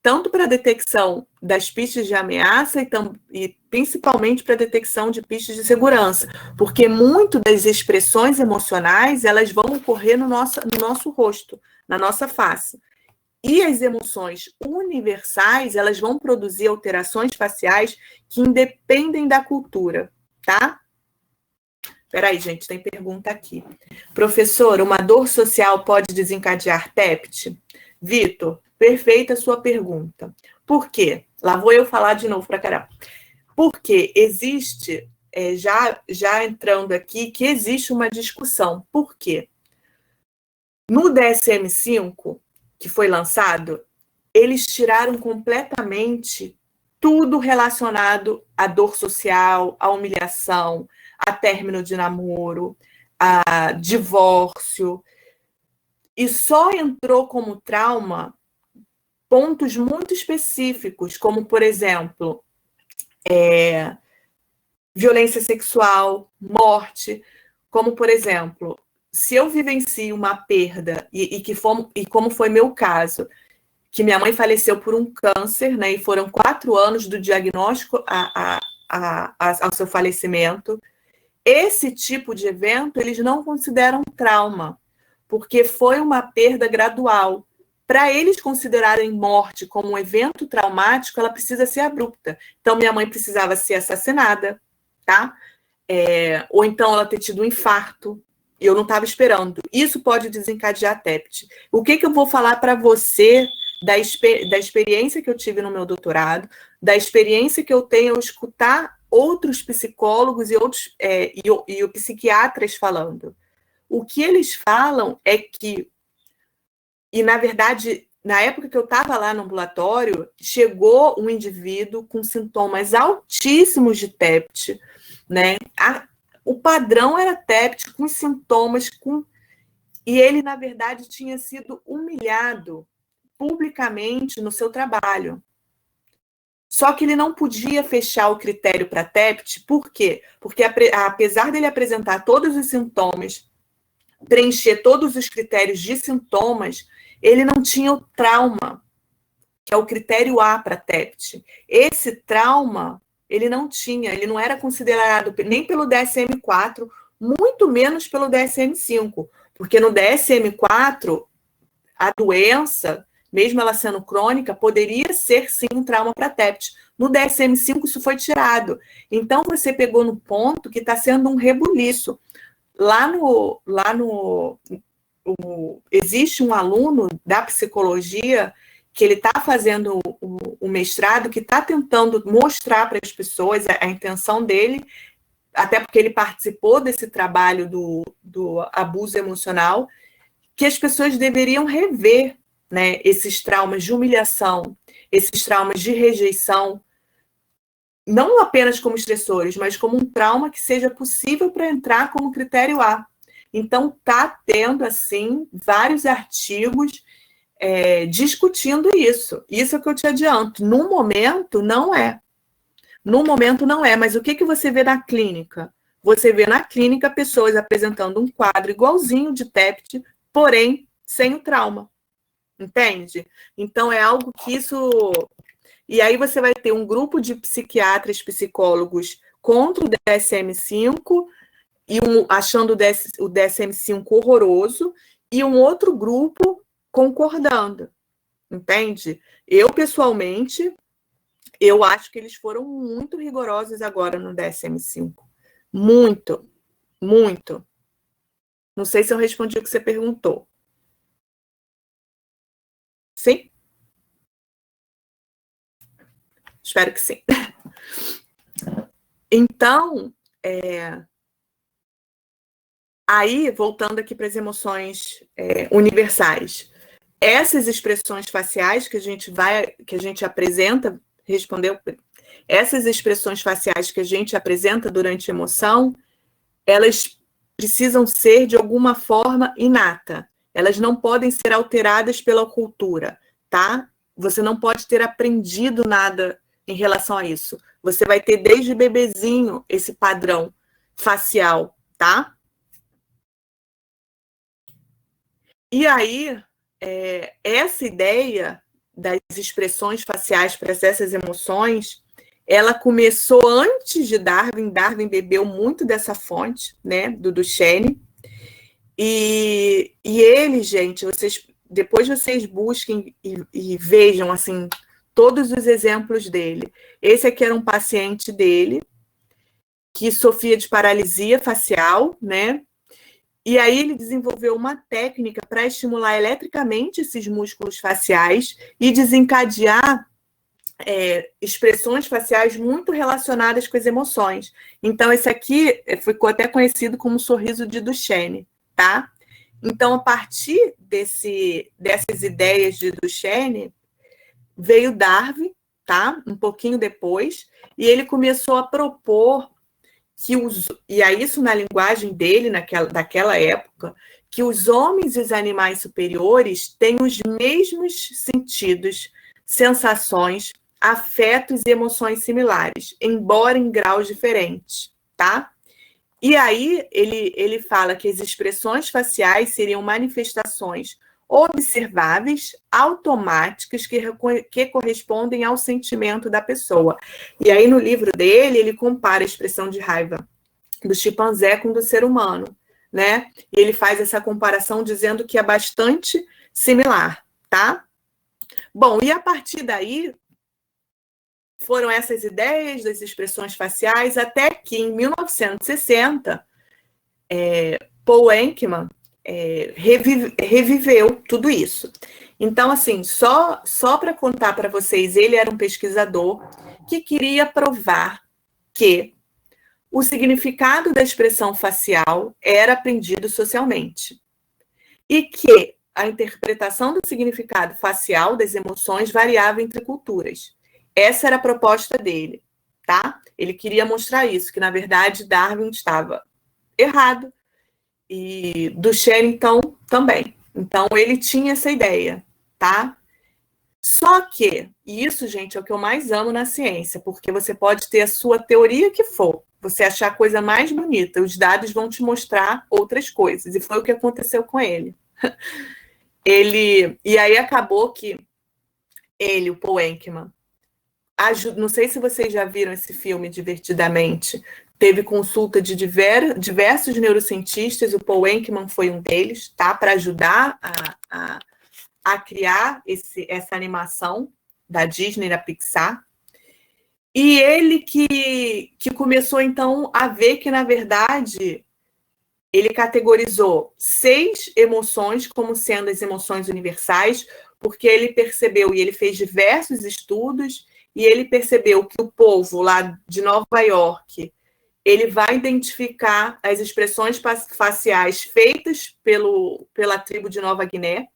tanto para a detecção das pistas de ameaça e principalmente para a detecção de pistas de segurança, porque muito das expressões emocionais, elas vão ocorrer no nosso rosto, na nossa face. E as emoções universais, elas vão produzir alterações faciais que independem da cultura, tá? Peraí, gente, tem pergunta aqui. Professor, uma dor social pode desencadear TEPT? Vitor, perfeita a sua pergunta. Por quê? Lá vou eu falar de novo para caramba. Porque existe, já entrando aqui, que existe uma discussão. Por quê? No DSM-5, que foi lançado, eles tiraram completamente tudo relacionado à dor social, à humilhação, a término de namoro, a divórcio, e só entrou como trauma pontos muito específicos, como, por exemplo, violência sexual, morte, como, por exemplo, se eu vivencio uma perda, e como foi meu caso, que minha mãe faleceu por um câncer, né, e foram 4 anos do diagnóstico ao seu falecimento, esse tipo de evento eles não consideram trauma, porque foi uma perda gradual. Para eles considerarem morte como um evento traumático, ela precisa ser abrupta. Então, minha mãe precisava ser assassinada, tá? Ou então ela ter tido um infarto, e eu não estava esperando. Isso pode desencadear TEPT. O que eu vou falar para você da experiência que eu tive no meu doutorado, da experiência que eu tenho ao escutar outros psicólogos e psiquiatras falando? O que eles falam é que, e na verdade, na época que eu estava lá no ambulatório, chegou um indivíduo com sintomas altíssimos de TEPT, né? O padrão era TEPT, com sintomas, e ele, na verdade, tinha sido humilhado publicamente no seu trabalho. Só que ele não podia fechar o critério para TEPT, por quê? Porque apesar dele apresentar todos os sintomas, preencher todos os critérios de sintomas, ele não tinha o trauma, que é o critério A para TEPT. Esse trauma, ele não tinha, ele não era considerado nem pelo DSM-4, muito menos pelo DSM-5, porque no DSM-4, a doença, mesmo ela sendo crônica, poderia ser sim um trauma para TEPT. No DSM-5 isso foi tirado. Então você pegou no ponto que está sendo um rebuliço. Existe um aluno da psicologia que ele está fazendo o mestrado, que está tentando mostrar para as pessoas a intenção dele, até porque ele participou desse trabalho do abuso emocional, que as pessoas deveriam rever, né, esses traumas de humilhação, esses traumas de rejeição, não apenas como estressores, mas como um trauma que seja possível para entrar como critério A. Então, está tendo, assim, vários artigos discutindo isso. Isso é o que eu te adianto. No momento, não é. No momento, não é. Mas o que você vê na clínica? Você vê na clínica pessoas apresentando um quadro igualzinho de TEPT, porém, sem o trauma. Entende? Então, é algo que isso... E aí você vai ter um grupo de psiquiatras, psicólogos contra o DSM-5, achando o DSM-5 horroroso, e um outro grupo concordando, entende? Eu, pessoalmente, eu acho que eles foram muito rigorosos agora no DSM-5. Muito, muito. Não sei se eu respondi o que você perguntou. Sim? Espero que sim. Então, aí, voltando aqui para as emoções universais, essas expressões faciais que a gente apresenta, respondeu, essas expressões faciais que a gente apresenta durante a emoção, elas precisam ser de alguma forma inata. Elas não podem ser alteradas pela cultura, tá? Você não pode ter aprendido nada em relação a isso. Você vai ter desde bebezinho esse padrão facial, tá? E aí, essa ideia das expressões faciais para essas emoções, ela começou antes de Darwin. Darwin bebeu muito dessa fonte, né, do Duchenne. E ele, gente, depois vocês busquem e vejam, assim, todos os exemplos dele. Esse aqui era um paciente dele, que sofria de paralisia facial, né? E aí ele desenvolveu uma técnica para estimular eletricamente esses músculos faciais e desencadear expressões faciais muito relacionadas com as emoções. Então, esse aqui ficou até conhecido como sorriso de Duchenne, tá? Então, a partir dessas ideias de Duchenne, veio Darwin, tá? Um pouquinho depois, e ele começou a propor e aí isso na linguagem dele, daquela época, que os homens e os animais superiores têm os mesmos sentidos, sensações, afetos e emoções similares, embora em graus diferentes, tá? E aí ele fala que as expressões faciais seriam manifestações observáveis, automáticas, que correspondem ao sentimento da pessoa. E aí, no livro dele, ele compara a expressão de raiva do chimpanzé com do ser humano, né? E ele faz essa comparação dizendo que é bastante similar, tá? Bom, e a partir daí, foram essas ideias das expressões faciais, até que, em 1960, Paul Ekman reviveu tudo isso. Então, assim, só para contar para vocês, ele era um pesquisador que queria provar que o significado da expressão facial era aprendido socialmente e que a interpretação do significado facial das emoções variava entre culturas. Essa era a proposta dele, tá? Ele queria mostrar isso, que na verdade Darwin estava errado e do Sherrington também. Então ele tinha essa ideia, tá? Só que, e isso, gente, é o que eu mais amo na ciência, porque você pode ter a sua teoria que for, você achar a coisa mais bonita, os dados vão te mostrar outras coisas, e foi o que aconteceu com ele. E aí acabou que ele, o Paul Ekman, não sei se vocês já viram esse filme Divertidamente, teve consulta de diversos neurocientistas, o Paul Ekman foi um deles, tá? Para ajudar a criar essa animação da Disney, da Pixar. E ele que começou, então, a ver que, na verdade, ele categorizou 6 emoções como sendo as emoções universais, porque ele percebeu, e ele fez diversos estudos, e ele percebeu que o povo lá de Nova York, ele vai identificar as expressões faciais feitas pela tribo de Nova Guiné,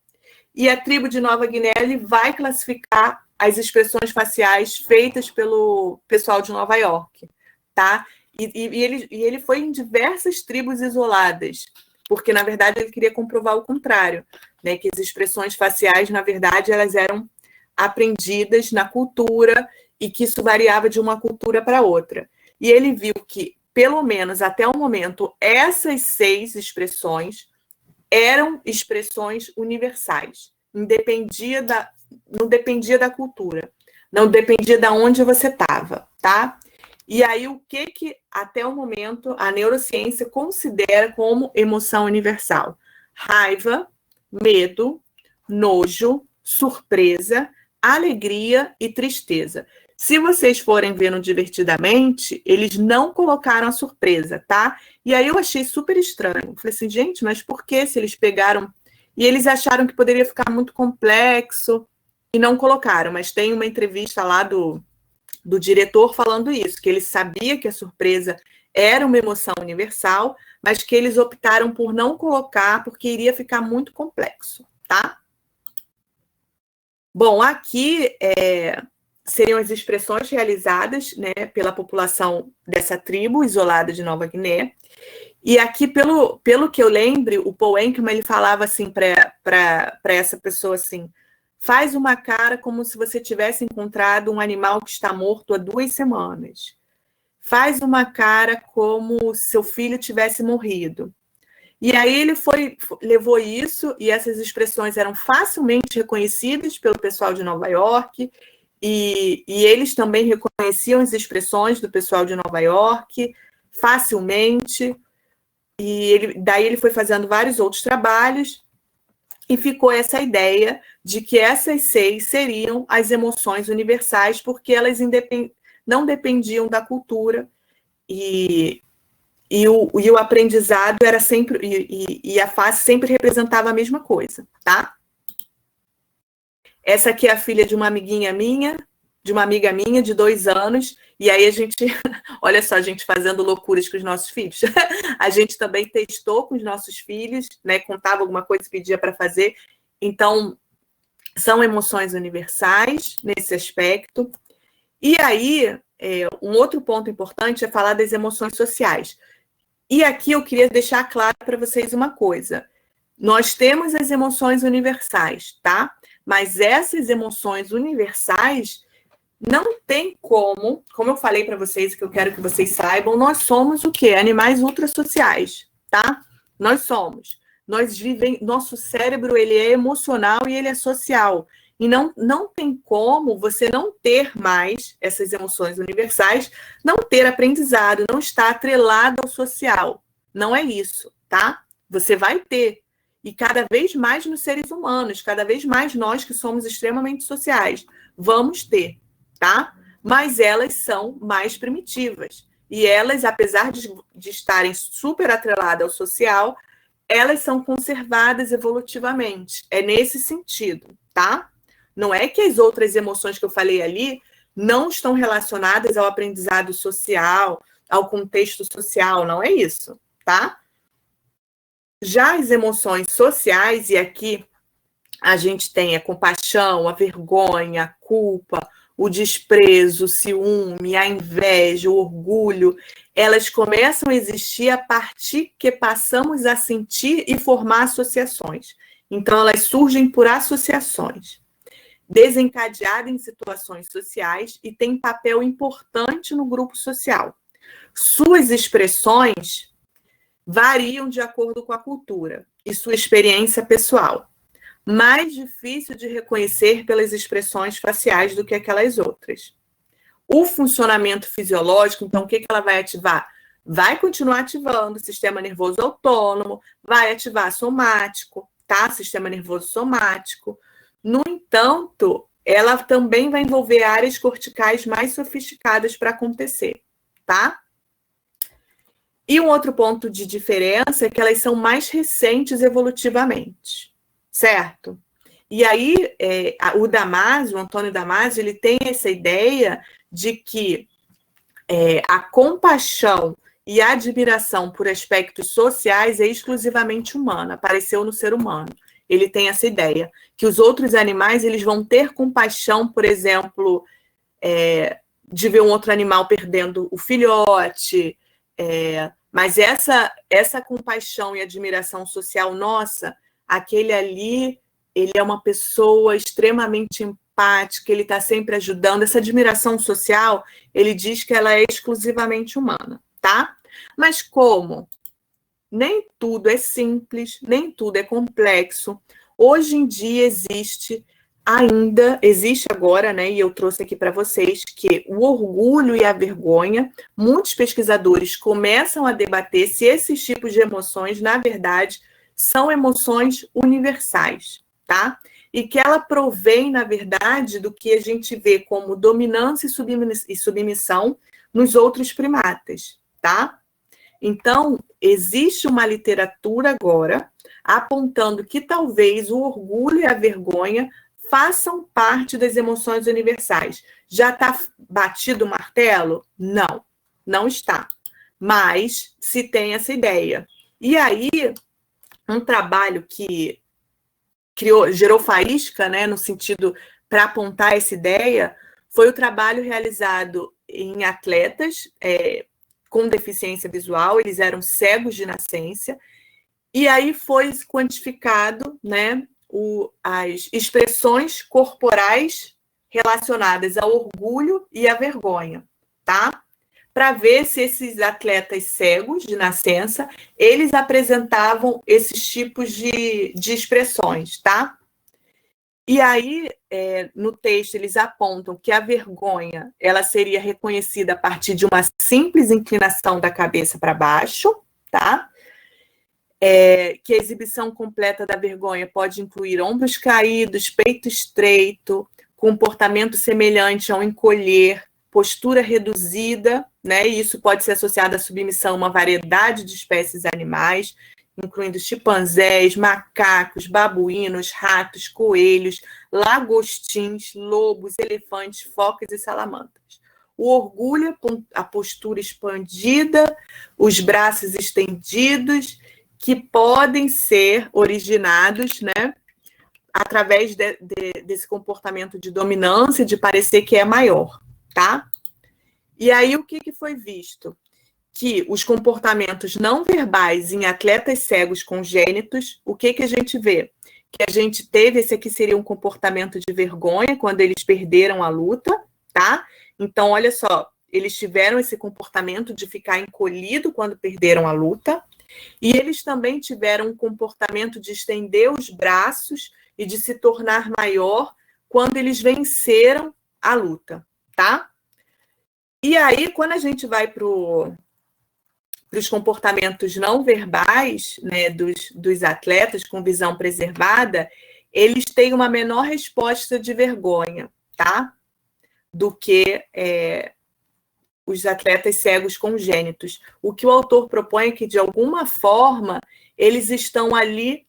e a tribo de Nova Guiné ele vai classificar as expressões faciais feitas pelo pessoal de Nova York, tá? E ele foi em diversas tribos isoladas, porque, na verdade, ele queria comprovar o contrário, né? Que as expressões faciais, na verdade, elas eram aprendidas na cultura e que isso variava de uma cultura para outra. E ele viu que, pelo menos até o momento, essas 6 expressões eram expressões universais. Não dependia da cultura. Não dependia de onde você estava, tá? E aí, o que até o momento, a neurociência considera como emoção universal? Raiva, medo, nojo, surpresa, alegria e tristeza. Se vocês forem vendo Divertidamente, eles não colocaram a surpresa, tá? E aí eu achei super estranho. Falei assim, gente, mas por que se eles pegaram... E eles acharam que poderia ficar muito complexo e não colocaram. Mas tem uma entrevista lá do diretor falando isso, que ele sabia que a surpresa era uma emoção universal, mas que eles optaram por não colocar porque iria ficar muito complexo, tá? Bom, aqui seriam as expressões realizadas, né, pela população dessa tribo isolada de Nova Guiné. E aqui, pelo que eu lembro, o Paul Ekman, ele falava assim para essa pessoa assim, faz uma cara como se você tivesse encontrado um animal que está morto há 2 semanas. Faz uma cara como se seu filho tivesse morrido. E aí ele levou isso, e essas expressões eram facilmente reconhecidas pelo pessoal de Nova York, e eles também reconheciam as expressões do pessoal de Nova York facilmente, e daí ele foi fazendo vários outros trabalhos, e ficou essa ideia de que essas 6 seriam as emoções universais, porque elas não dependiam da cultura, e o aprendizado era sempre, e a face sempre representava a mesma coisa, tá? Essa aqui é a filha de uma amiga minha, de 2 anos, e aí a gente, olha só, a gente fazendo loucuras com os nossos filhos. A gente também testou com os nossos filhos, né? Contava alguma coisa e pedia para fazer. Então, são emoções universais nesse aspecto. E aí, um outro ponto importante é falar das emoções sociais. E aqui eu queria deixar claro para vocês uma coisa. Nós temos as emoções universais, tá? Mas essas emoções universais não tem como eu falei para vocês, que eu quero que vocês saibam, nós somos o quê? Animais ultrasociais, tá? Nós somos. Nosso cérebro, ele é emocional e ele é social. E não tem como você não ter mais essas emoções universais, não ter aprendizado, não estar atrelado ao social. Não é isso, tá? Você vai ter. E cada vez mais nos seres humanos, cada vez mais nós que somos extremamente sociais, vamos ter, tá? Mas elas são mais primitivas. E elas, apesar de estarem super atreladas ao social, elas são conservadas evolutivamente. É nesse sentido, tá? Não é que as outras emoções que eu falei ali não estão relacionadas ao aprendizado social, ao contexto social, não é isso, tá? Já as emoções sociais, e aqui a gente tem a compaixão, a vergonha, a culpa, o desprezo, o ciúme, a inveja, o orgulho, elas começam a existir a partir que passamos a sentir e formar associações. Então, elas surgem por associações, desencadeadas em situações sociais e têm papel importante no grupo social. Suas expressões variam de acordo com a cultura e sua experiência pessoal. Mais difícil de reconhecer pelas expressões faciais do que aquelas outras. O funcionamento fisiológico, então, o que ela vai ativar? Vai continuar ativando o sistema nervoso autônomo, vai ativar somático, tá? Sistema nervoso somático. No entanto, ela também vai envolver áreas corticais mais sofisticadas para acontecer, tá? E um outro ponto de diferença é que elas são mais recentes evolutivamente, certo? E aí, o Antônio Damasio, ele tem essa ideia de que a compaixão e a admiração por aspectos sociais é exclusivamente humana, apareceu no ser humano. Ele tem essa ideia, que os outros animais eles vão ter compaixão, por exemplo, de ver um outro animal perdendo o filhote, mas essa compaixão e admiração social nossa, aquele ali, ele é uma pessoa extremamente empática, ele está sempre ajudando. Essa admiração social, ele diz que ela é exclusivamente humana, tá? Mas como nem tudo é simples, nem tudo é complexo, hoje em dia existe agora, né, e eu trouxe aqui para vocês, que o orgulho e a vergonha, muitos pesquisadores começam a debater se esses tipos de emoções, na verdade, são emoções universais, tá? E que ela provém, na verdade, do que a gente vê como dominância e submissão nos outros primatas, tá? Então, existe uma literatura agora apontando que talvez o orgulho e a vergonha façam parte das emoções universais. Já está batido o martelo? Não, não está. Mas se tem essa ideia. E aí, um trabalho que gerou faísca, né, no sentido para apontar essa ideia, foi o trabalho realizado em atletas com deficiência visual, eles eram cegos de nascença, e aí foi quantificado, né, as expressões corporais relacionadas ao orgulho e à vergonha, tá? Para ver se esses atletas cegos de nascença, eles apresentavam esses tipos de expressões, tá? E aí, no texto, eles apontam que a vergonha, ela seria reconhecida a partir de uma simples inclinação da cabeça para baixo, tá? Que a exibição completa da vergonha pode incluir ombros caídos, peito estreito, comportamento semelhante ao encolher, postura reduzida, né? E isso pode ser associado à submissão a uma variedade de espécies animais, incluindo chimpanzés, macacos, babuínos, ratos, coelhos, lagostins, lobos, elefantes, focas e salamandras. O orgulho, a postura expandida, os braços estendidos, que podem ser originados, né, através desse comportamento de dominância, de parecer que é maior, tá? E aí, o que foi visto? Que os comportamentos não verbais em atletas cegos congênitos, o que a gente vê? Que a gente teve, esse aqui seria um comportamento de vergonha, quando eles perderam a luta, tá? Então, olha só, eles tiveram esse comportamento de ficar encolhido quando perderam a luta, e eles também tiveram um comportamento de estender os braços e de se tornar maior quando eles venceram a luta, tá? E aí, quando a gente vai para os comportamentos não verbais, né, dos atletas com visão preservada, eles têm uma menor resposta de vergonha, tá? Do que os atletas cegos congênitos. O que o autor propõe é que, de alguma forma, eles estão ali,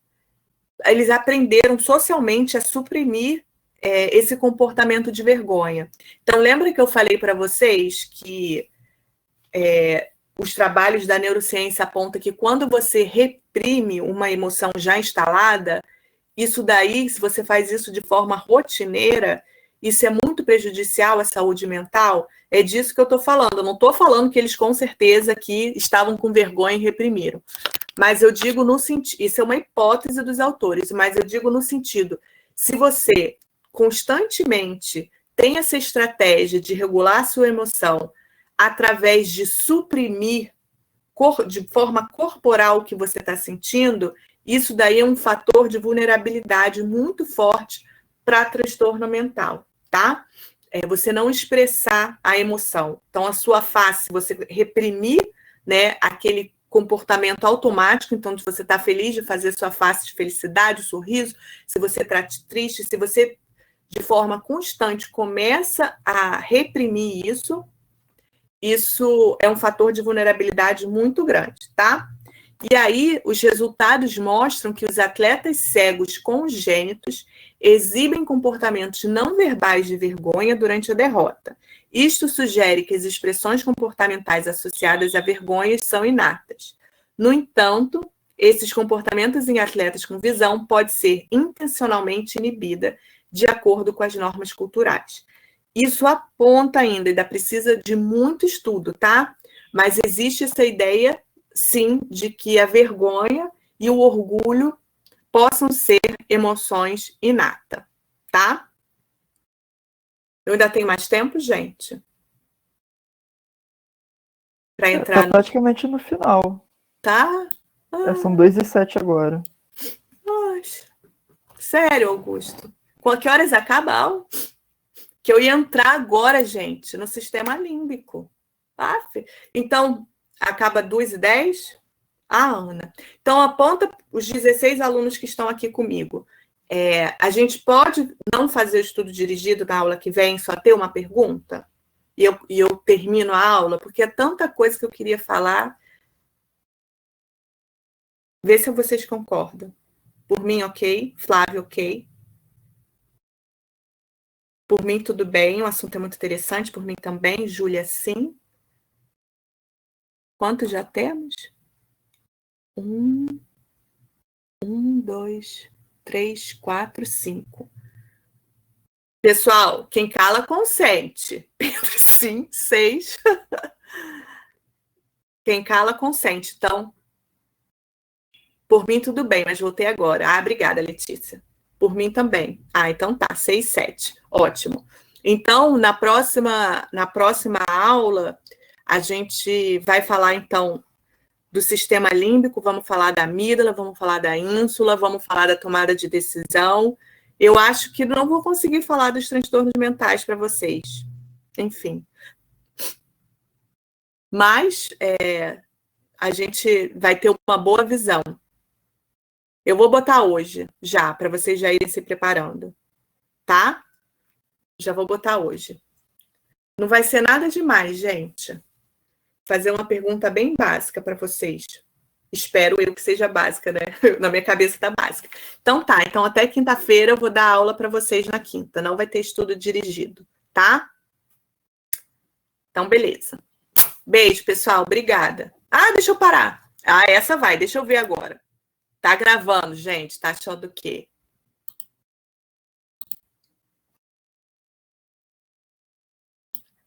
eles aprenderam socialmente a suprimir esse comportamento de vergonha. Então, lembra que eu falei para vocês que os trabalhos da neurociência apontam que quando você reprime uma emoção já instalada, isso daí, se você faz isso de forma rotineira, isso é muito prejudicial à saúde mental. É disso que eu estou falando. Eu não estou falando que eles com certeza aqui estavam com vergonha e reprimiram. Mas eu digo no sentido, isso é uma hipótese dos autores, mas eu digo no sentido, se você constantemente tem essa estratégia de regular a sua emoção através de suprimir de forma corporal o que você está sentindo, isso daí é um fator de vulnerabilidade muito forte para transtorno mental, tá? Você não expressar a emoção. Então, a sua face, você reprimir, né, aquele comportamento automático, então, se você está feliz, de fazer sua face de felicidade, sorriso, se você está triste, se você, de forma constante, começa a reprimir isso é um fator de vulnerabilidade muito grande, tá? E aí, os resultados mostram que os atletas cegos congênitos exibem comportamentos não verbais de vergonha durante a derrota. Isto sugere que as expressões comportamentais associadas à vergonha são inatas. No entanto, esses comportamentos em atletas com visão podem ser intencionalmente inibida de acordo com as normas culturais. Isso aponta ainda precisa de muito estudo, tá? Mas existe essa ideia, sim, de que a vergonha e o orgulho possam ser emoções inatas, tá? Eu ainda tenho mais tempo, gente? Para entrar tá praticamente no final. Tá? São 2h07 agora. Nossa. Sério, Augusto? Com que horas acaba a aula? Que eu ia entrar agora, gente, no sistema límbico. Então, acaba 2h10? Ana. Então, aponta os 16 alunos que estão aqui comigo. A gente pode não fazer o estudo dirigido na aula que vem, só ter uma pergunta? E eu termino a aula, porque é tanta coisa que eu queria falar. Vê se vocês concordam. Por mim, ok. Flávio, ok. Por mim, tudo bem. O assunto é muito interessante. Por mim também. Júlia, sim. Quantos já temos? 1, 2, 3, 4, 5. Pessoal, quem cala, consente. Sim, 6. Quem cala, consente. Então, por mim, tudo bem, mas voltei agora. Obrigada, Letícia. Por mim também. Então tá, 6, 7. Ótimo. Então, na próxima aula, a gente vai falar, então, do sistema límbico, vamos falar da amígdala, vamos falar da ínsula, vamos falar da tomada de decisão. Eu acho que não vou conseguir falar dos transtornos mentais para vocês. Enfim. Mas a gente vai ter uma boa visão. Eu vou botar hoje, já, para vocês já irem se preparando. Tá? Já vou botar hoje. Não vai ser nada demais, gente. Fazer uma pergunta bem básica para vocês. Espero eu que seja básica, né? Na minha cabeça tá básica. Então tá, então até quinta-feira eu vou dar aula para vocês na quinta. Não vai ter estudo dirigido, tá? Então, beleza. Beijo, pessoal. Obrigada. Deixa eu parar. Essa vai. Deixa eu ver agora. Tá gravando, gente. Tá achando o quê?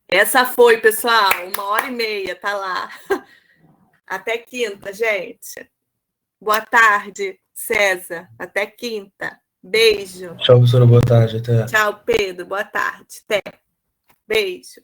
Essa foi, pessoal. 1h30. Tá lá. Até quinta, gente. Boa tarde, César. Até quinta. Beijo. Tchau, professora. Boa tarde. Até. Tchau, Pedro. Boa tarde. Até. Beijo.